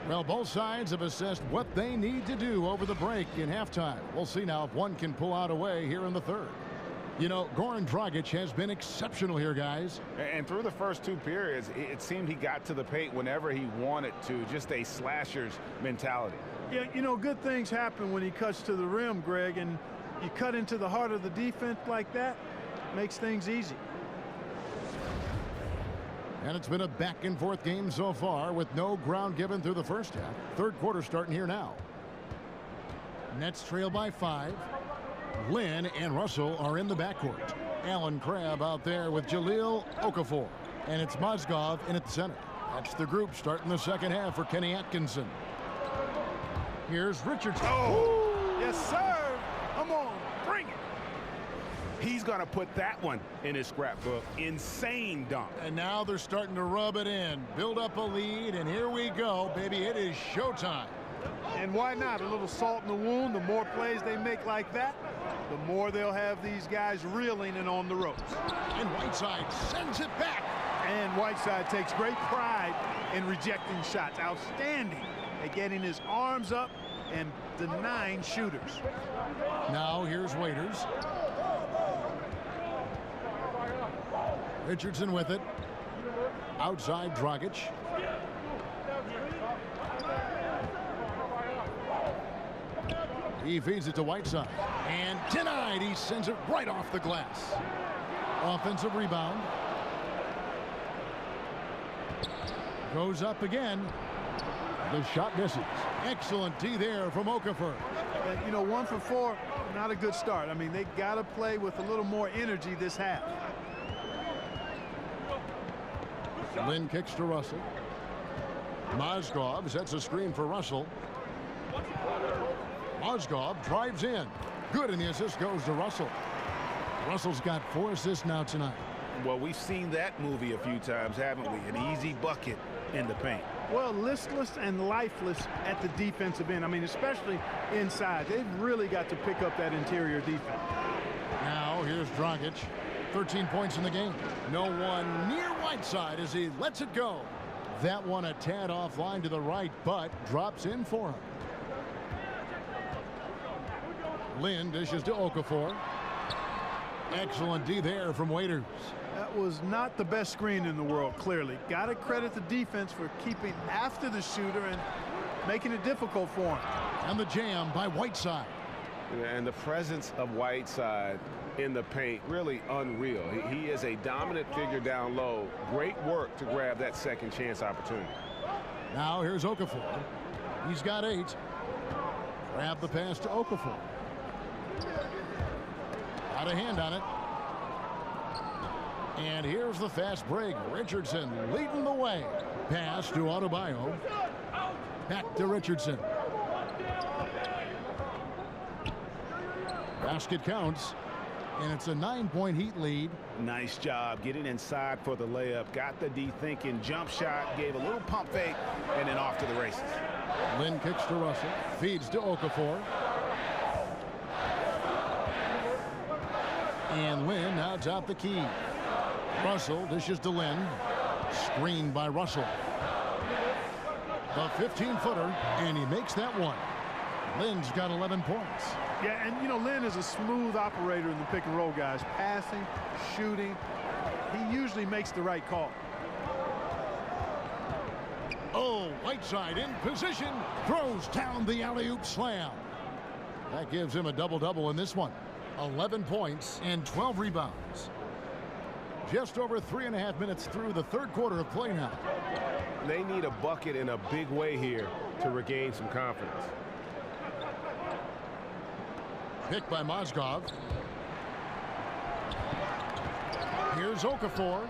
Well, both sides have assessed what they need to do over the break in halftime. We'll see now if one can pull out a way here in the third. You know, Goran Dragic has been exceptional here, guys. And through the first 2 periods, it seemed he got to the paint whenever he wanted to. Just a slasher's mentality. Yeah, you know, good things happen when he cuts to the rim, Greg, and you cut into the heart of the defense like that, makes things easy. And it's been a back-and-forth game so far with no ground given through the first half. Third quarter starting here now. Nets trail by 5. Lynn and Russell are in the backcourt. Alan Crabb out there with Jahlil Okafor. And it's Mozgov in at the center. That's the group starting the second half for Kenny Atkinson. Here's Richardson. Oh, yes, sir. Come on, bring it. He's going to put that one in his scrapbook. Insane dunk. And now they're starting to rub it in, build up a lead, and here we go, baby. It is showtime. And why not? A little salt in the wound. The more plays they make like that, the more they'll have these guys reeling and on the ropes. And Whiteside sends it back. And Whiteside takes great pride in rejecting shots. Outstanding at getting his arms up and denying shooters. Now here's Waiters. Richardson with it. Outside Dragic. He feeds it to Whiteside. And denied. He sends it right off the glass. Offensive rebound. Goes up again. The shot misses. Excellent D there from Okafor. And, you know, 1 for 4, not a good start. I mean, they got to play with a little more energy this half. Lynn kicks to Russell. Mozgov sets a screen for Russell. Mozgov drives in. Good, and the assist goes to Russell. Russell's got 4 assists now tonight. Well, we've seen that movie a few times, haven't we? An easy bucket in the paint. Well, listless and lifeless at the defensive end. I mean, especially inside. They've really got to pick up that interior defense. Now here's Dragic. 13 points in the game. No one near Whiteside as he lets it go. That one a tad offline to the right, but drops in for him. Lynn dishes to Okafor. Excellent D there from Waiters. That was not the best screen in the world, clearly. Got to credit the defense for keeping after the shooter and making it difficult for him. And the jam by Whiteside. And the presence of Whiteside in the paint, really unreal. He is a dominant figure down low. Great work to grab that second chance opportunity. Now here's Okafor. He's got 8. Grab the pass to Okafor. Got a hand on it. And here's the fast break. Richardson leading the way. Pass to Adebayo. Back to Richardson. Basket counts. And it's a 9-point Heat lead. Nice job getting inside for the layup. Got the D thinking. Jump shot. Gave a little pump fake. And then off to the races. Lynn kicks to Russell. Feeds to Okafor. And Lynn now top the key. Russell dishes to Lynn. Screened by Russell. The 15-footer, and he makes that one. Lynn's got 11 points. Yeah, and you know, Lynn is a smooth operator in the pick and roll, guys. Passing, shooting. He usually makes the right call. Oh, Whiteside in position. Throws down the alley-oop slam. That gives him a double-double in this one. 11 points and 12 rebounds. Just over 3.5 minutes through the third quarter of play now. They need a bucket in a big way here to regain some confidence. Picked by Mozgov. Here's Okafor.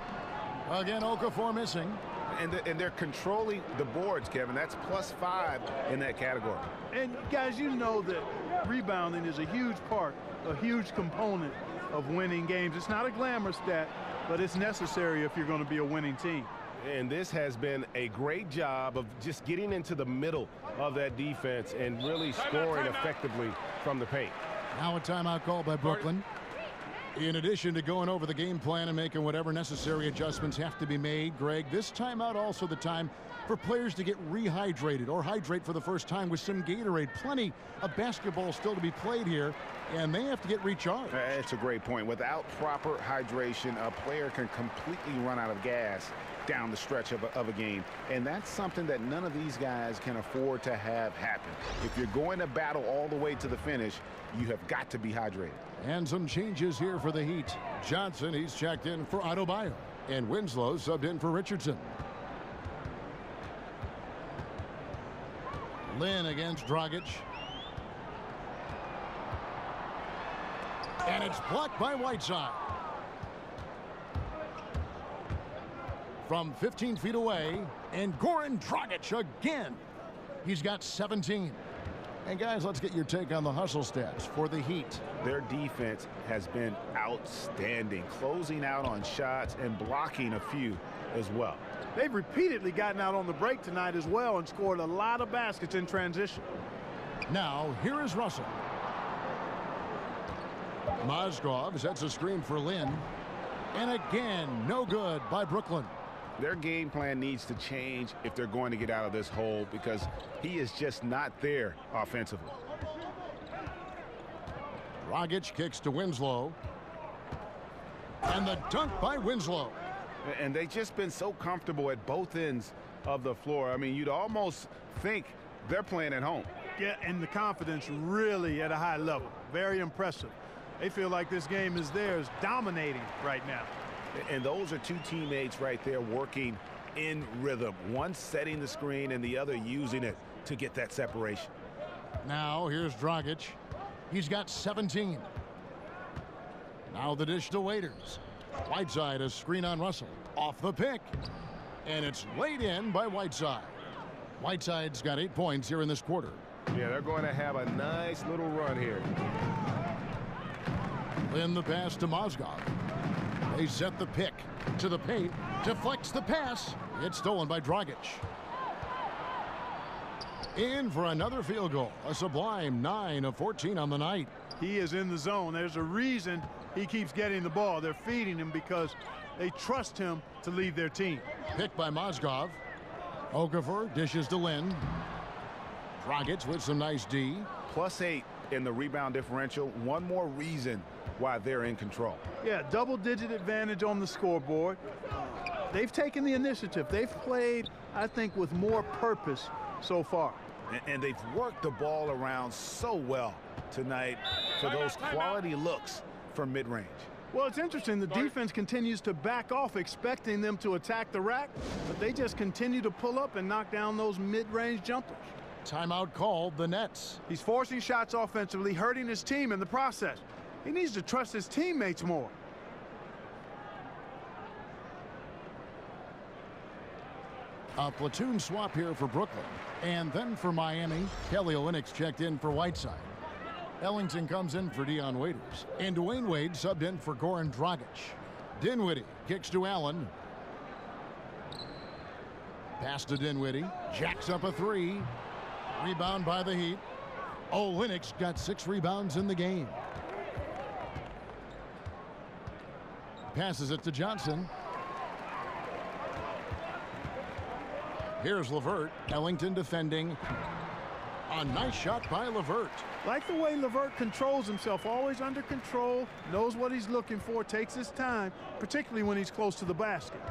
Again, Okafor missing. And they're controlling the boards, Kevin. That's +5 in that category. And guys, you know that rebounding is a huge part, a huge component of winning games. It's not a glamour stat, but it's necessary if you're going to be a winning team. And this has been a great job of just getting into the middle of that defense and really scoring effectively from the paint. Now a timeout call by Brooklyn. In addition to going over the game plan and making whatever necessary adjustments have to be made, Greg, this timeout also the time for players to get rehydrated or hydrate for the first time with some Gatorade. Plenty of basketball still to be played here, and they have to get recharged. That's a great point. Without proper hydration, a player can completely run out of gas down the stretch of a game, and that's something that none of these guys can afford to have happen. If you're going to battle all the way to the finish, you have got to be hydrated. And some changes here for the Heat. Johnson, he's checked in for Adebayo, and Winslow subbed in for Richardson. Lynn against Dragic. And it's blocked by Whiteside. From 15 feet away, and Goran Dragic again. He's got 17. And guys, let's get your take on the hustle stats for the Heat. Their defense has been outstanding, closing out on shots and blocking a few as well. They've repeatedly gotten out on the break tonight as well and scored a lot of baskets in transition. Now, here is Russell. Mozgov sets a screen for Lynn. And again, no good by Brooklyn. Their game plan needs to change if they're going to get out of this hole, because he is just not there offensively. Dragic kicks to Winslow. And the dunk by Winslow. And they've just been so comfortable at both ends of the floor. I mean, you'd almost think they're playing at home. Yeah, and the confidence really at a high level. Very impressive. They feel like this game is theirs, dominating right now. And those are two teammates right there working in rhythm. One setting the screen and the other using it to get that separation. Now here's Dragic. He's got 17. Now the dish to Waiters. Whiteside, a screen on Russell. Off the pick. And it's laid in by Whiteside. Whiteside's got 8 points here in this quarter. Yeah, they're going to have a nice little run here. In the pass to Mozgov. They set the pick to the paint. Deflects the pass. It's stolen by Dragic. In for another field goal. A sublime 9 of 14 on the night. He is in the zone. There's a reason he keeps getting the ball. They're feeding him because they trust him to lead their team. Picked by Mozgov. Okafor dishes to Lynn. Dragic with some nice D. +8 in the rebound differential. One more reason why they're in control. Yeah, double-digit advantage on the scoreboard. They've taken the initiative. They've played, I think, with more purpose so far. And they've worked the ball around so well tonight for those quality looks from mid-range. Well, it's interesting. The defense continues to back off, expecting them to attack the rack, but they just continue to pull up and knock down those mid-range jumpers. Timeout called, the Nets. He's forcing shots offensively, hurting his team in the process. He needs to trust his teammates more. A platoon swap here for Brooklyn. And then for Miami, Kelly Olynyk checked in for Whiteside. Ellington comes in for Dion Waiters. And Dwayne Wade subbed in for Goran Dragic. Dinwiddie kicks to Allen. Pass to Dinwiddie. Jacks up a 3. Rebound by the Heat. Olynyk's got 6 rebounds in the game. Passes it to Johnson. Here's LeVert. Ellington defending. A nice shot by LeVert. Like the way LeVert controls himself, always under control, knows what he's looking for, takes his time, particularly when he's close to the basket.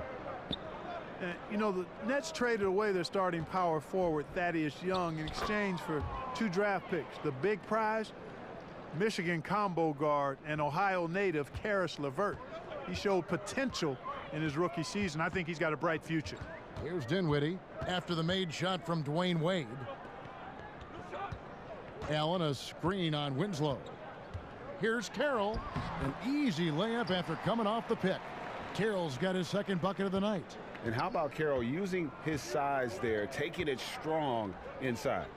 You know, the Nets traded away their starting power forward, Thaddeus Young, in exchange for 2 draft picks. The big prize, Michigan combo guard and Ohio native Karis LeVert. He showed potential in his rookie season. I think he's got a bright future. Here's Dinwiddie after the made shot from Dwayne Wade. Allen, a screen on Winslow. Here's Carroll. An easy layup after coming off the pick. Carroll's got his 2nd bucket of the night. And how about Carroll using his size there, taking it strong inside?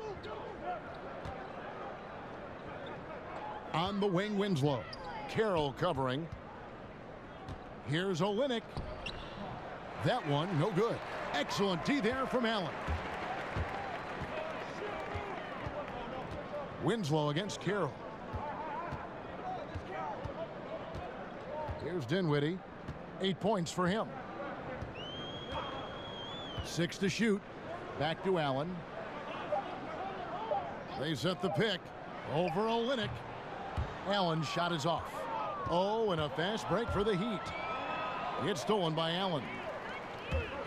On the wing, Winslow. Carroll covering. Here's Olynyk. That one, no good. Excellent D there from Allen. Winslow against Carroll. Here's Dinwiddie. 8 points for him. 6 to shoot. Back to Allen. They set the pick over Olynyk. Allen's shot is off. Oh, and a fast break for the Heat. It's stolen by Allen.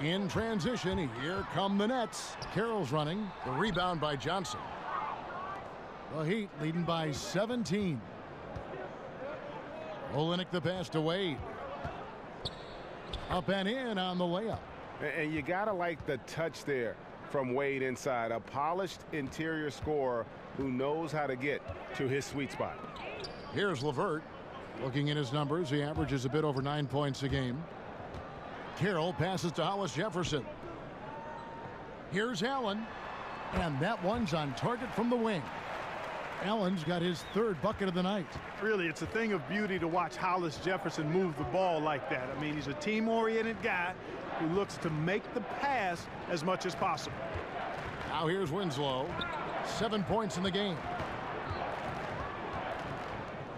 In transition, here come the Nets. Carroll's running. The rebound by Johnson. The Heat leading by 17. Olynyk the pass to Wade. Up and in on the layup. And you got to like the touch there from Wade inside. A polished interior scorer who knows how to get to his sweet spot. Here's LeVert. Looking at his numbers, he averages a bit over 9 points a game. Carroll passes to Hollis Jefferson. Here's Allen. And that one's on target from the wing. Allen's got his 3rd bucket of the night. Really, it's a thing of beauty to watch Hollis Jefferson move the ball like that. I mean, he's a team-oriented guy who looks to make the pass as much as possible. Now here's Winslow. 7 points in the game.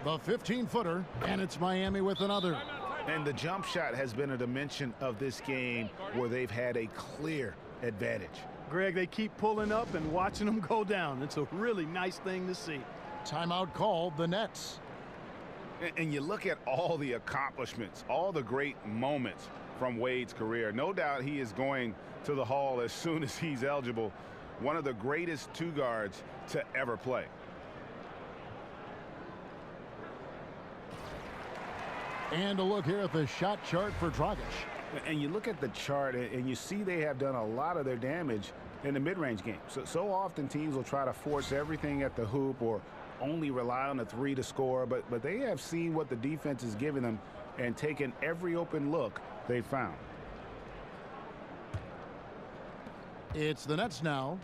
The 15-footer, and it's Miami with another. And the jump shot has been a dimension of this game where they've had a clear advantage. Greg, they keep pulling up and watching them go down. It's a really nice thing to see. Timeout called, the Nets. And you look at all the accomplishments, all the great moments from Wade's career. No doubt he is going to the Hall as soon as he's eligible. One of the greatest 2 guards to ever play. And a look here at the shot chart for Dragic. And you look at the chart and you see they have done a lot of their damage in the mid-range game. So often teams will try to force everything at the hoop or only rely on the 3 to score, but they have seen what the defense is giving them and taken every open look they found. It's the Nets now.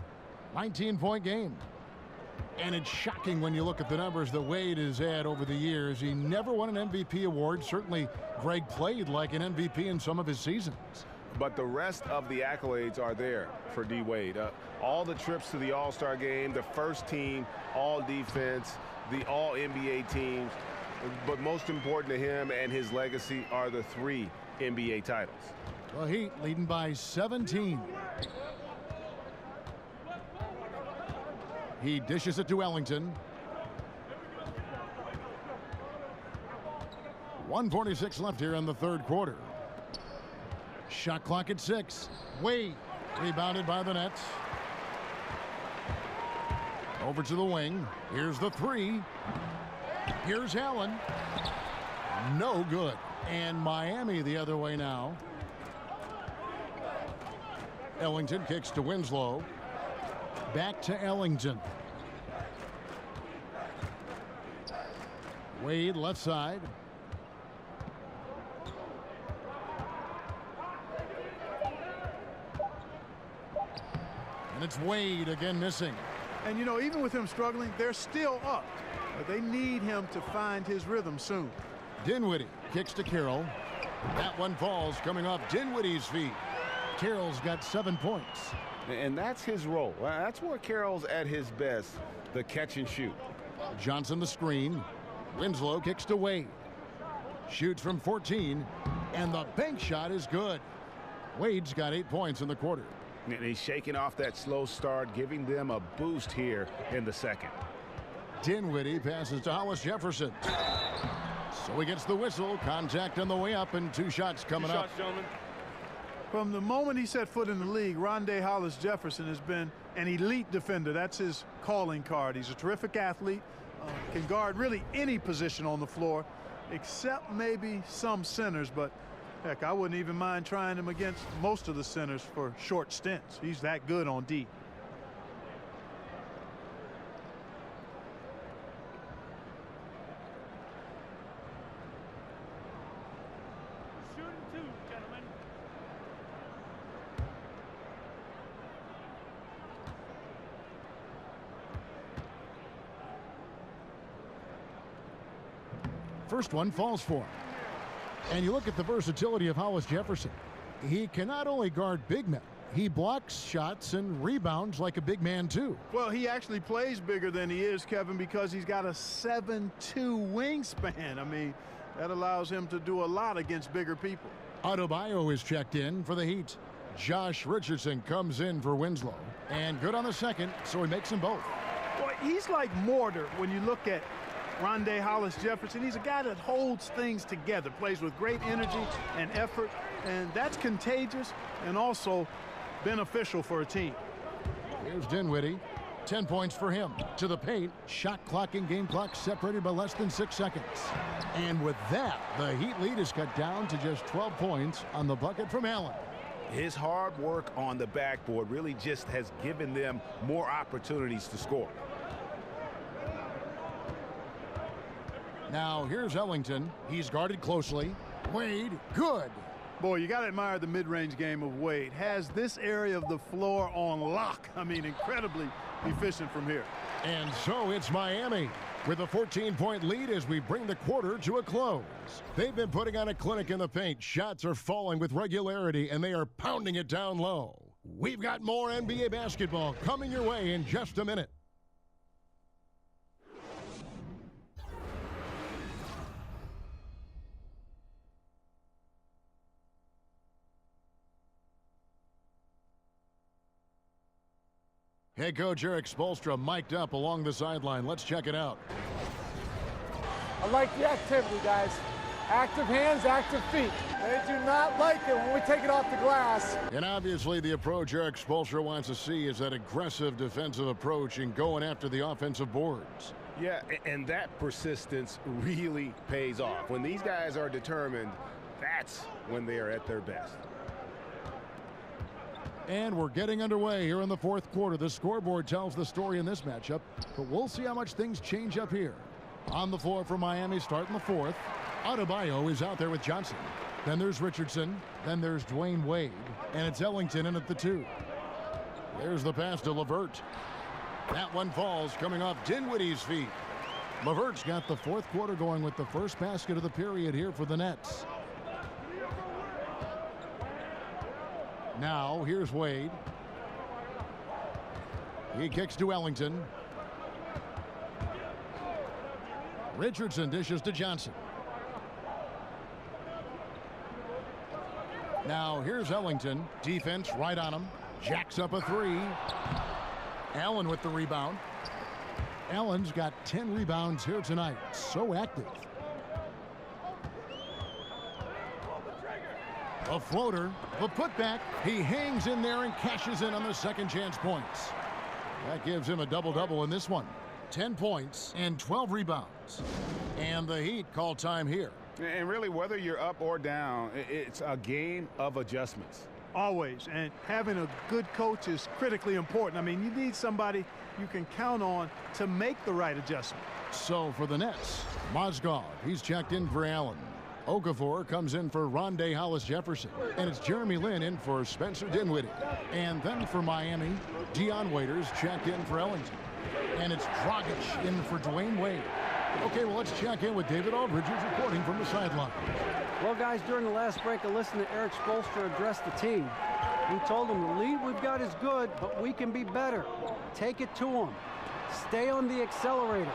19-point game. And it's shocking when you look at the numbers that Wade has had over the years. He never won an MVP award. Certainly, Greg played like an MVP in some of his seasons. But the rest of the accolades are there for D. Wade. All the trips to the All-Star game, the first team, all defense, the all-NBA teams. But most important to him and his legacy are the 3 NBA titles. The Heat leading by 17. He dishes it to Ellington. 1:46 left here in the 3rd quarter. Shot clock at 6. Wade rebounded by the Nets. Over to the wing. Here's the 3. Here's Allen. No good. And Miami the other way now. Ellington kicks to Winslow. Back to Ellington. Wade left side. And it's Wade again missing. And, you know, even with him struggling, they're still up. But they need him to find his rhythm soon. Dinwiddie kicks to Carroll. That one falls coming off Dinwiddie's feet. Carroll's got 7 points. And that's his role. That's where Carroll's at his best, the catch and shoot. Johnson the screen. Winslow kicks to Wade. Shoots from 14, and the bank shot is good. Wade's got 8 points in the quarter. And he's shaking off that slow start, giving them a boost here in the 2nd. Dinwiddie passes to Hollis Jefferson. So he gets the whistle. Contact on the way up, and 2 shots coming up. Gentlemen. From the moment he set foot in the league, Rondé Hollis Jefferson has been an elite defender. That's his calling card. He's a terrific athlete, can guard really any position on the floor, except maybe some centers. But, heck, I wouldn't even mind trying him against most of the centers for short stints. He's that good on D. First one falls for him. And you look at the versatility of Hollis Jefferson. He can not only guard big men, he blocks shots and rebounds like a big man too. Well, he actually plays bigger than he is, Kevin, because he's got a 7'2" wingspan. I mean, That allows him to do a lot against bigger people. Adebayo is checked in for the Heat. Josh Richardson comes in for Winslow. And good on the second, so he makes them both. Well, he's like mortar when you look at Rondé Hollis-Jefferson. He's a guy that holds things together, plays with great energy and effort, and that's contagious and also beneficial for a team. Here's Dinwiddie. 10 points for him. To the paint. Shot clock and game clock separated by less than 6 seconds. And with that, the Heat lead is cut down to just 12 points on the bucket from Allen. His hard work on the backboard really just has given them more opportunities to score. Now here's Ellington. He's guarded closely. Wade, good. Boy, you got to admire the mid-range game of Wade. Has this area of the floor on lock. I mean, incredibly efficient from here. And so it's Miami with a 14-point lead as we bring the quarter to a close. They've been putting on a clinic in the paint. Shots are falling with regularity, and they are pounding it down low. We've got more NBA basketball coming your way in just a minute. Head coach Eric Spoelstra mic'd up along the sideline. Let's check it out. I like the activity, guys. Active hands, active feet. They do not like it when we take it off the glass. And obviously the approach Eric Spoelstra wants to see is that aggressive defensive approach and going after the offensive boards. Yeah, and that persistence really pays off. When these guys are determined, that's when they are at their best. And we're getting underway here in the fourth quarter. The scoreboard tells the story in this matchup, but we'll see how much things change up here. On the floor for Miami starting the fourth. Adebayo is out there with Johnson. Then there's Richardson. Then there's Dwayne Wade. And it's Ellington in at the 2. There's the pass to LeVert. That one falls coming off Dinwiddie's feet. LeVert's got the fourth quarter going with the first basket of the period here for the Nets. Now, here's Wade. He kicks to Ellington. Richardson dishes to Johnson. Now, here's Ellington. Defense right on him. Jacks up a 3. Allen with the rebound. Allen's got 10 rebounds here tonight. So active. A floater, a putback. He hangs in there and cashes in on the second chance points. That gives him a double-double in this one. 10 points and 12 rebounds. And the Heat call time here. And really, whether you're up or down, it's a game of adjustments. Always. And having a good coach is critically important. I mean, you need somebody you can count on to make the right adjustment. So for the Nets, Mozgov, he's checked in for Allen. Okafor comes in for Rondé Hollis-Jefferson. And it's Jeremy Lin in for Spencer Dinwiddie. And then for Miami, Dion Waiters checked in for Ellington. And it's Dragic in for Dwayne Wade. Okay, well, let's check in with David Aldridge, who's reporting from the sideline. Well, guys, during the last break, I listened to Eric Spoelstra address the team. He told them the lead we've got is good, but we can be better. Take it to them. Stay on the accelerator.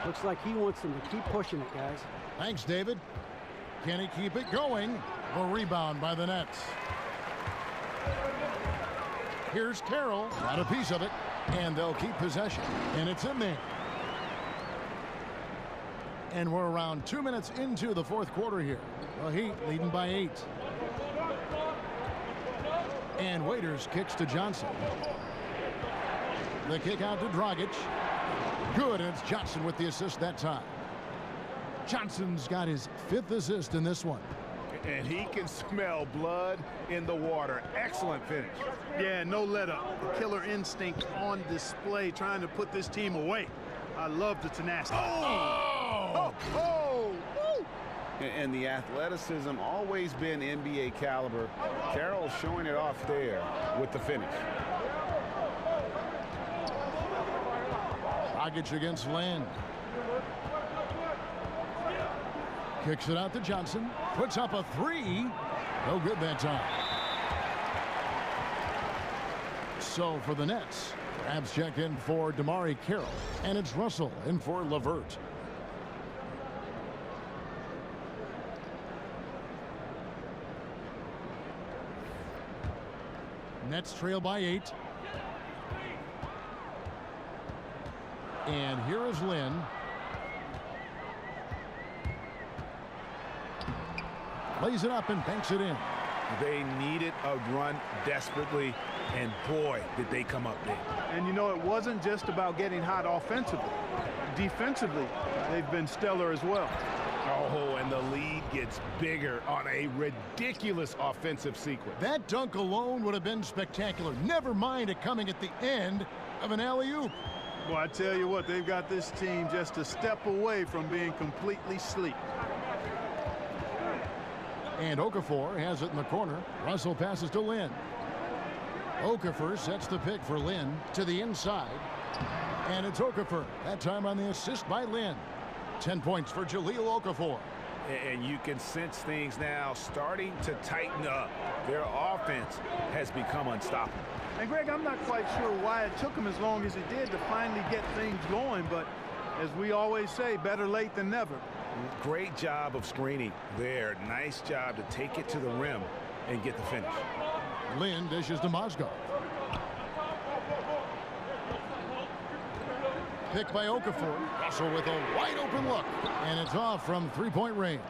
Looks like he wants them to keep pushing it, guys. Thanks, David. Can he keep it going? A rebound by the Nets. Here's Carroll. Got a piece of it. And they'll keep possession. And it's in there. And we're around 2 minutes into the fourth quarter here. The Heat leading by 8. And Waiters kicks to Johnson. The kick out to Dragic. Good, and it's Johnson with the assist that time. Johnson's got his 5th assist in this one. And he can smell blood in the water. Excellent finish. Yeah, no let up. The killer instinct on display, trying to put this team away. I love the tenacity. And the athleticism always been NBA caliber. Carroll showing it off there with the finish. Dragic against Land. Kicks it out to Johnson. Puts up a 3. No good that time. So for the Nets, Rabs check in for DeMarre Carroll. And it's Russell in for LeVert. Nets trail by 8. And here is Lynn. Lays it up and banks it in. They needed a run desperately, and boy, did they come up big. And you know, it wasn't just about getting hot offensively. Defensively, they've been stellar as well. Oh, and the lead gets bigger on a ridiculous offensive sequence. That dunk alone would have been spectacular. Never mind it coming at the end of an alley-oop. Well, I tell you what, they've got this team just a step away from being completely sleep. And Okafor has it in the corner. Russell passes to Lynn. Okafor sets the pick for Lynn to the inside. And it's Okafor, that time on the assist by Lynn. 10 points for Jahlil Okafor. And you can sense things now starting to tighten up. Their offense has become unstoppable. And Greg, I'm not quite sure why it took them as long as it did to finally get things going, but as we always say, better late than never. Great job of screening there. Nice job to take it to the rim and get the finish. Lynn dishes to Mozgov. Pick by Okafor. Russell with a wide open look. And it's off from three-point range.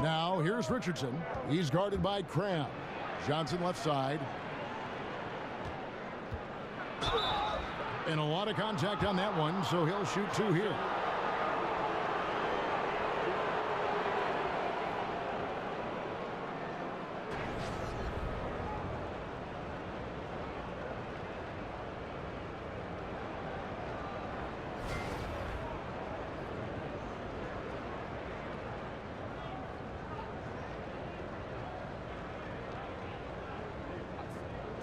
Now here's Richardson. He's guarded by Cram. Johnson left side. And a lot of contact on that one, so he'll shoot 2 here.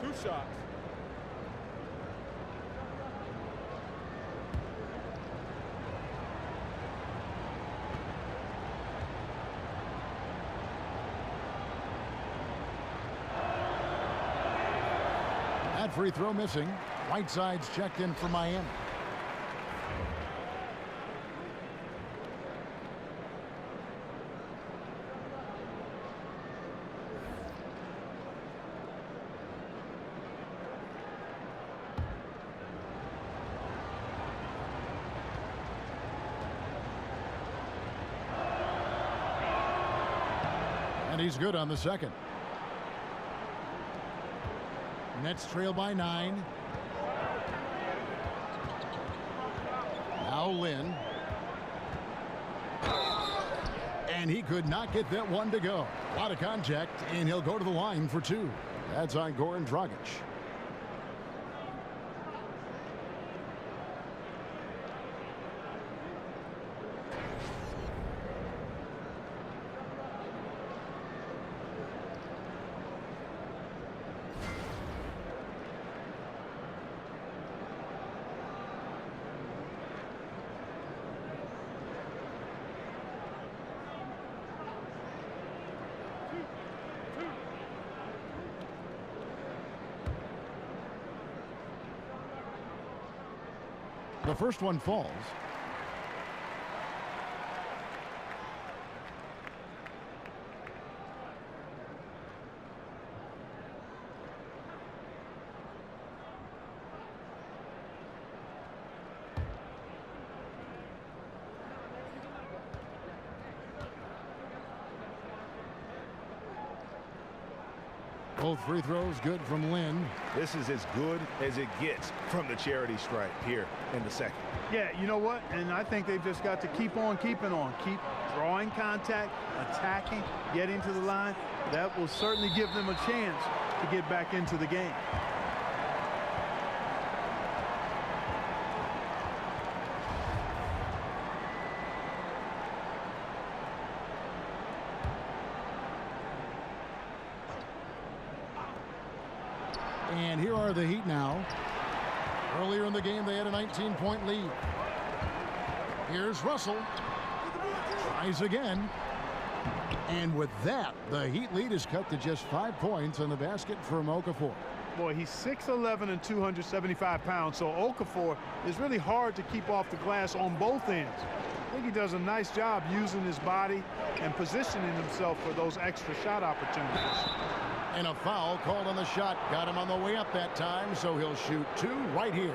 Two shots. That free throw missing. Whiteside's checked in for Miami. And he's good on the second. Nets trail by 9. Now Lynn. And he could not get that one to go. A lot of contact, and he'll go to the line for 2. That's on Goran Dragic. The first one falls. Both free throws good from Lynn. This is as good as it gets from the charity stripe here in the second. Yeah, you know what? And I think they've just got to keep on keeping on. Keep drawing contact, attacking, getting to the line. That will certainly give them a chance to get back into the game. And here are the Heat now. Earlier in the game, they had a 19-point lead. Here's Russell. Tries again. And with that, the Heat lead is cut to just 5 points on the basket from Okafor. Boy, he's 6'11" and 275 pounds, so Okafor is really hard to keep off the glass on both ends. I think he does a nice job using his body and positioning himself for those extra shot opportunities. And a foul called on the shot. Got him on the way up that time, so he'll shoot 2 right here.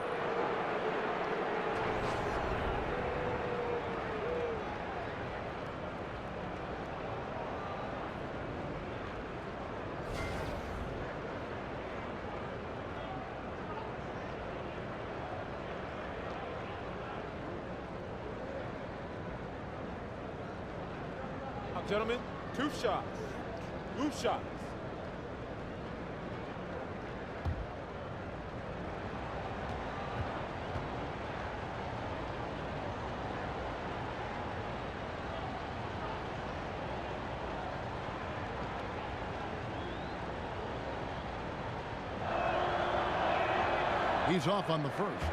Gentlemen, 2 shots. Loop shots. He's off on the first.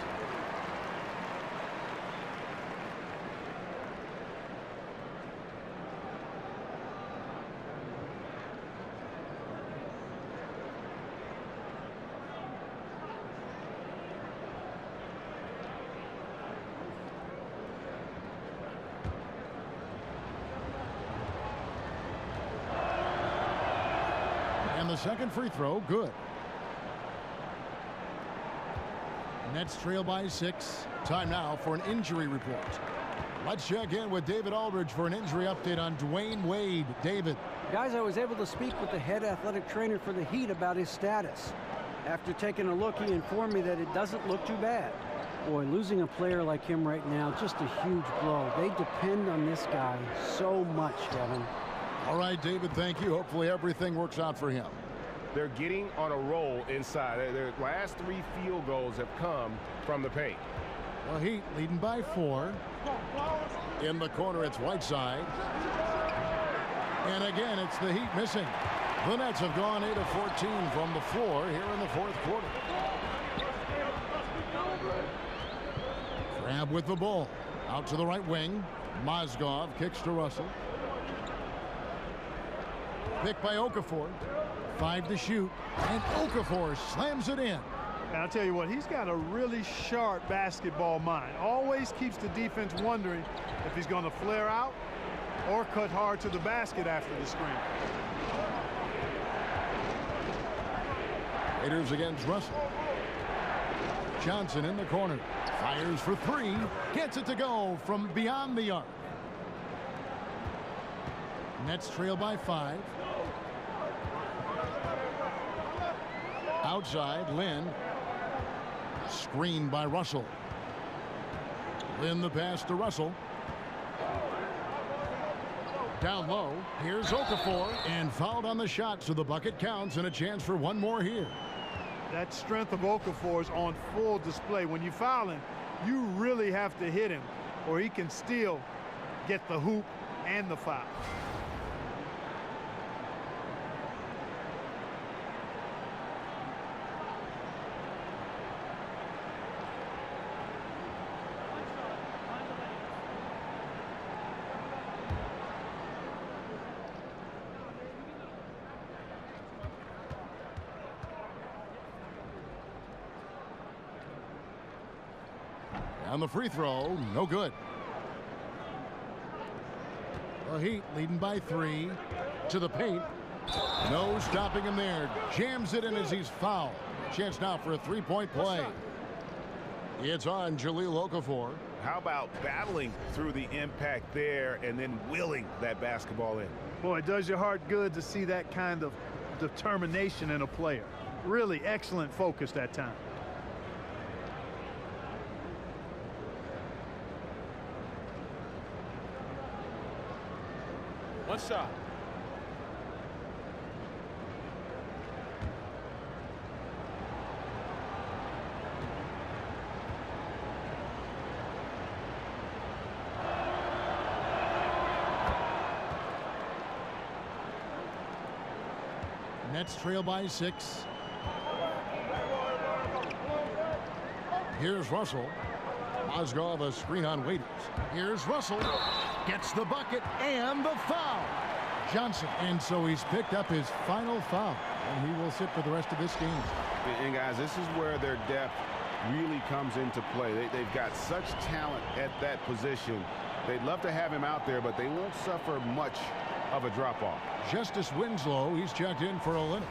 And the second free throw, good. Nets trail by 6. Time now for an injury report. Let's check in with David Aldridge for an injury update on Dwayne Wade. David. Guys, I was able to speak with the head athletic trainer for the Heat about his status. After taking a look, he informed me that it doesn't look too bad. Boy, losing a player like him right now, just a huge blow. They depend on this guy so much, Kevin. All right, David, thank you. Hopefully everything works out for him. They're getting on a roll inside. Their last 3 field goals have come from the paint. The Heat leading by 4. In the corner, it's Whiteside. And again, it's the Heat missing. The Nets have gone 8 of 14 from the floor here in the 4th quarter. Crab with the ball. Out to the right wing. Mozgov kicks to Russell. Picked by Okafor. 5 to shoot. And Okafor slams it in. And I'll tell you what, he's got a really sharp basketball mind. Always keeps the defense wondering if he's going to flare out or cut hard to the basket after the screen. Raiders against Russell. Johnson in the corner. Fires for 3. Gets it to go from beyond the arc. Nets trail by 5. Outside, Lynn. Screened by Russell. Lynn the pass to Russell. Down low. Here's Okafor. And fouled on the shot, so the bucket counts and a chance for one more here. That strength of Okafor is on full display. When you foul him, you really have to hit him, or he can still get the hoop and the foul. On the free throw, no good. The Heat leading by 3 to the paint. No stopping him there. Jams it in as he's fouled. Chance now for a 3-point play. It's on Jahlil Okafor. How about battling through the impact there and then willing that basketball in? Boy, it does your heart good to see that kind of determination in a player. Really excellent focus that time. One shot. Nets trail by 6. Here's Russell. Mozgov a screen on Waiters. Here's Russell. Gets the bucket and the foul. Johnson. And so he's picked up his final foul. And he will sit for the rest of this game. And guys, this is where their depth really comes into play. They've got such talent at that position. They'd love to have him out there, but they won't suffer much of a drop-off. Justice Winslow, he's checked in for Olenek.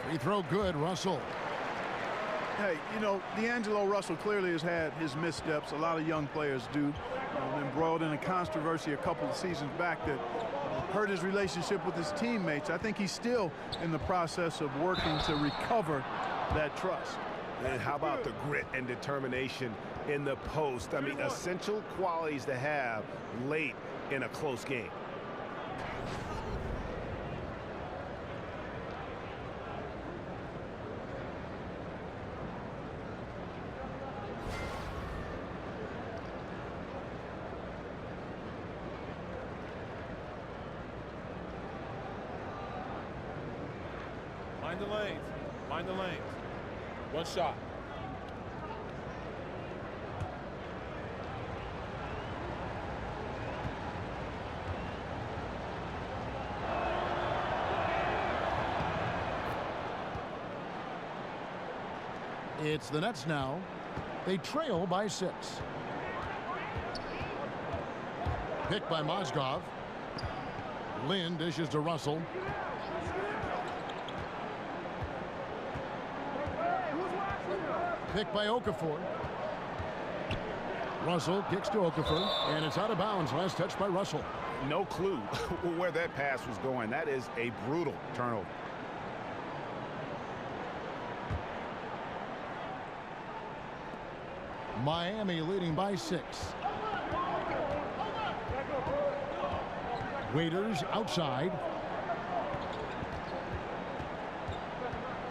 Free throw good, Russell. Hey, you know, D'Angelo Russell clearly has had his missteps. A lot of young players do. Embroiled in a controversy a couple of seasons back that hurt his relationship with his teammates. I think he's still in the process of working to recover that trust. And how about the grit and determination in the post? I mean, essential qualities to have late in a close game. Mind the lanes. Mind the lanes. One shot. It's the Nets now. They trail by 6. Picked by Mozgov. Lynn dishes to Russell. Picked by Okafor. Russell kicks to Okafor, and it's out of bounds. Last touch by Russell. No clue where that pass was going. That is a brutal turnover. Miami leading by 6. Waiters outside.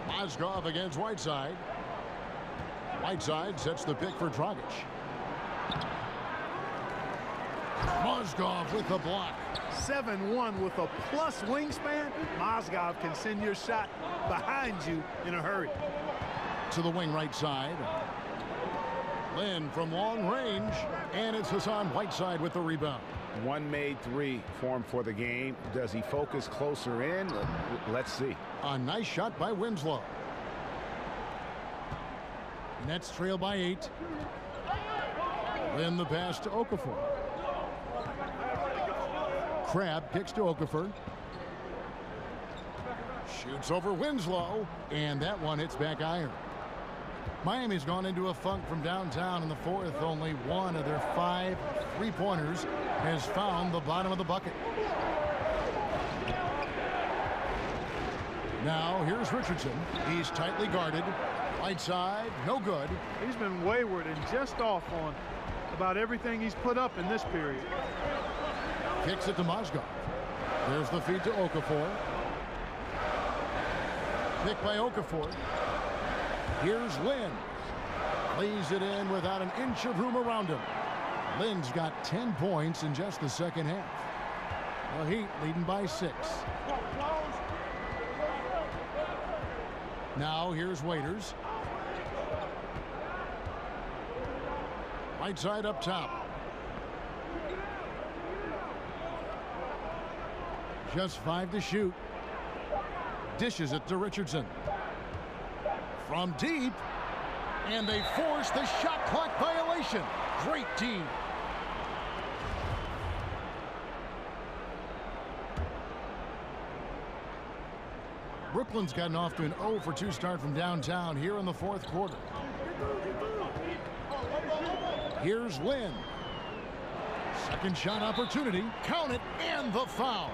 Mozgov against Whiteside. Whiteside sets the pick for Dragic. Mozgov with the block. 7-1 with a plus wingspan. Mozgov can send your shot behind you in a hurry. To the wing right side. Lynn from long range, and it's Hassan Whiteside with the rebound. One made 3 for him for the game. Does he focus closer in? Let's see. A nice shot by Winslow. Nets trail by 8. Lynn the pass to Okafor. Crab kicks to Okafor. Shoots over Winslow, and that one hits back iron. Miami's gone into a funk from downtown in the 4th. Only one of their 5 3-pointers has found the bottom of the bucket. Now here's Richardson. He's tightly guarded. Right side, no good. He's been wayward and just off on about everything he's put up in this period. Kicks it to Mozgov. There's the feed to Okafor. Pick by Okafor. Here's Lynn. Lays it in without an inch of room around him. Lynn's got 10 points in just the second half. The Heat leading by 6. Now here's Waiters. Right side up top. Just 5 to shoot. Dishes it to Richardson. From deep, and they force the shot clock violation. Great team. Brooklyn's gotten off to an 0 for 2 start from downtown here in the 4th quarter. Here's Lynn. Second shot opportunity. Count it, and the foul.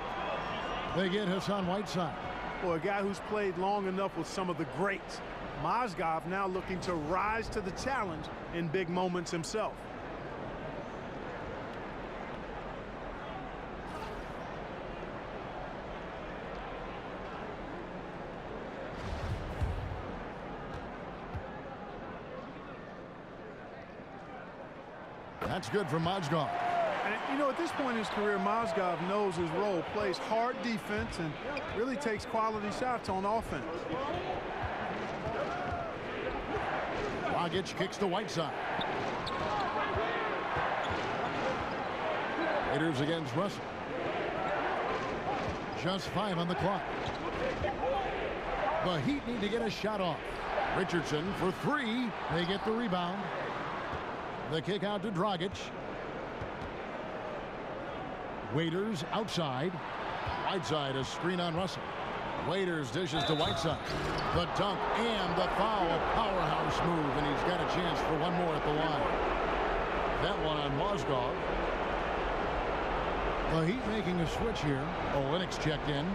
They get Hassan Whiteside. Well, a guy who's played long enough with some of the greats. Mozgov now looking to rise to the challenge in big moments himself. That's good for Mozgov. And, You know, at this point in his career, Mozgov knows his role, plays hard defense, and really takes quality shots on offense. Dragic kicks to Whiteside. Raiders against Russell. Just 5 on the clock. The Heat need to get a shot off. Richardson for 3. They get the rebound. The kick out to Dragic. Waiters outside. Whiteside, a screen on Russell. Waiters dishes to Whiteside. The dunk and the foul. A powerhouse move, and he's got a chance for one more at the line. That one on Mozgov. The Heat making a switch here. Olenek's checked in.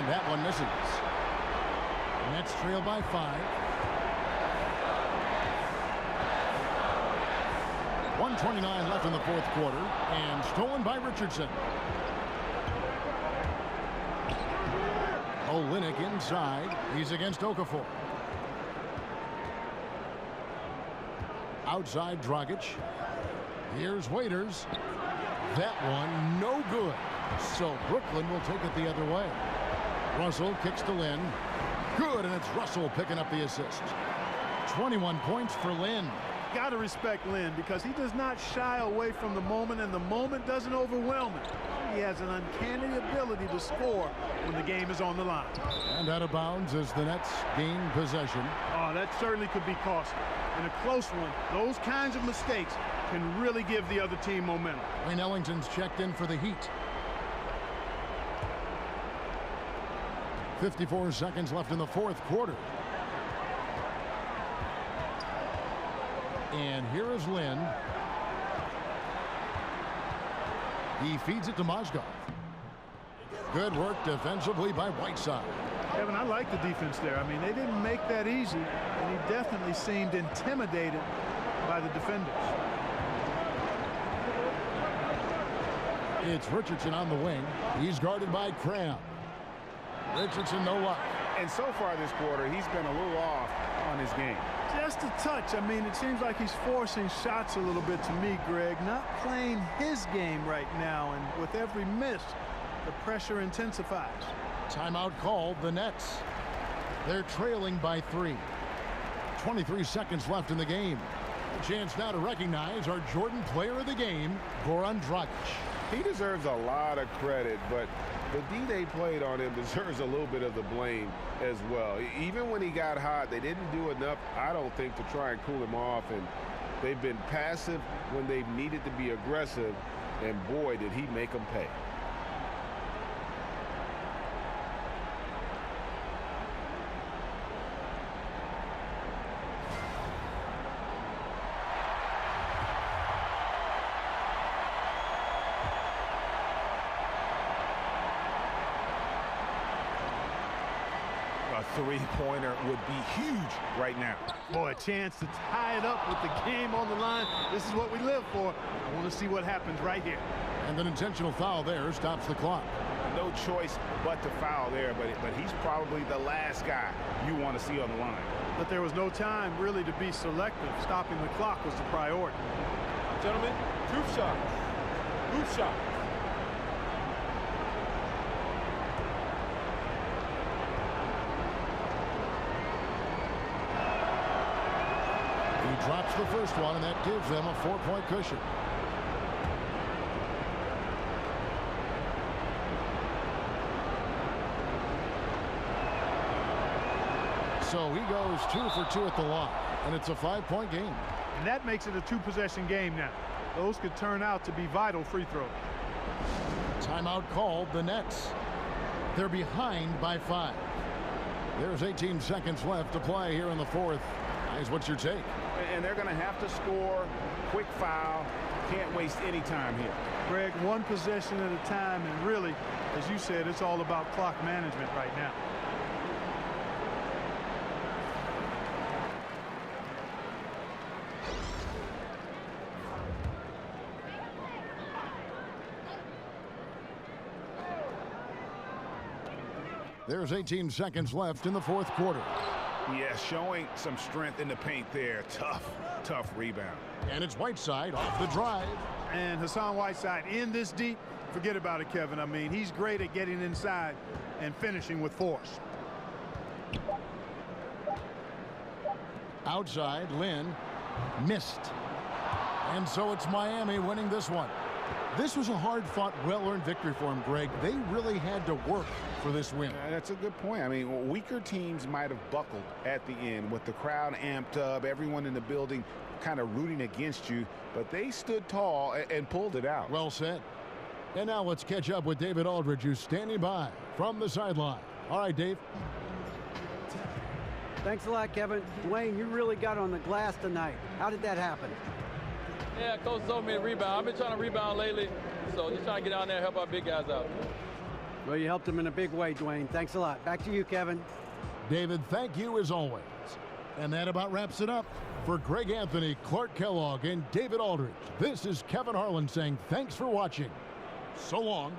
That one misses. Nets trail by 5. 1:29 left in the fourth quarter, and stolen by Richardson. Olenek inside. He's against Okafor. Outside Dragic. Here's Waiters. That one no good. So Brooklyn will take it the other way. Russell kicks to Lynn. Good, and it's Russell picking up the assist. 21 points for Lynn. Got to respect Lynn because he does not shy away from the moment, and the moment doesn't overwhelm him. He has an uncanny ability to score when the game is on the line. And out of bounds as the Nets gain possession. Oh, that certainly could be costly. In a close one, those kinds of mistakes can really give the other team momentum. Wayne Ellington's checked in for the Heat. 54 seconds left in the fourth quarter. And here is Lynn. He feeds it to Mozgov. Good work defensively by Whiteside. Kevin, I like the defense there. I mean, they didn't make that easy, and he definitely seemed intimidated by the defenders. It's Richardson on the wing. He's guarded by Cram. Richardson, no luck. And so far this quarter, he's been a little off on his game. Just a touch. I mean, it seems like he's forcing shots a little bit to me, Greg. Not playing his game right now, and with every miss, the pressure intensifies. Timeout called, the Nets. They're trailing by 3. 23 seconds left in the game. A chance now to recognize our Jordan player of the game, Goran Dragic. He deserves a lot of credit, but the D they played on him deserves a little bit of the blame as well. Even when he got hot, they didn't do enough, I don't think, to try and cool him off. And they've been passive when they've needed to be aggressive. And boy, did he make them pay. Three-pointer would be huge right now. Boy, a chance to tie it up with the game on the line. This is what we live for. I want to see what happens right here. And an intentional foul there stops the clock. No choice but to foul there, but he's probably the last guy you want to see on the line. But there was no time really to be selective. Stopping the clock was the priority. Gentlemen, two shots. Two shots. Drops the first one, and that gives them a 4-point cushion. So he goes 2 for 2 at the line, and it's a 5-point game. And that makes it a 2-possession game now. Those could turn out to be vital free throws. Timeout called, the Nets. They're behind by 5. There's 18 seconds left to play here in the fourth. Guys, what's your take? and they're going to have to score. Quick foul. Can't waste any time here. Greg, one possession at a time, and really, as you said, it's all about clock management right now. There's 18 seconds left in the fourth quarter. Yeah, showing some strength in the paint there. Tough rebound. And it's Whiteside off the drive. And Hassan Whiteside in this deep, forget about it, Kevin. I mean, he's great at getting inside and finishing with force. Outside, Lynn missed. And so it's Miami winning this one. This was a hard-fought, well-earned victory for him, Greg. They really had to work for this win. That's a good point. I mean, weaker teams might have buckled at the end with the crowd amped up, everyone in the building kind of rooting against you, but they stood tall and pulled it out. Well said. And now let's catch up with David Aldridge, who's standing by from the sideline. All right, Dave. Thanks a lot, Kevin. Dwayne, you really got on the glass tonight. How did that happen? Yeah, coach told me to rebound. I've been trying to rebound lately, so just trying to get down there and help our big guys out. Well, you helped him in a big way, Dwayne. Thanks a lot. Back to you, Kevin. David, thank you as always. And that about wraps it up. For Greg Anthony, Clark Kellogg, and David Aldridge, this is Kevin Harlan saying thanks for watching. So long.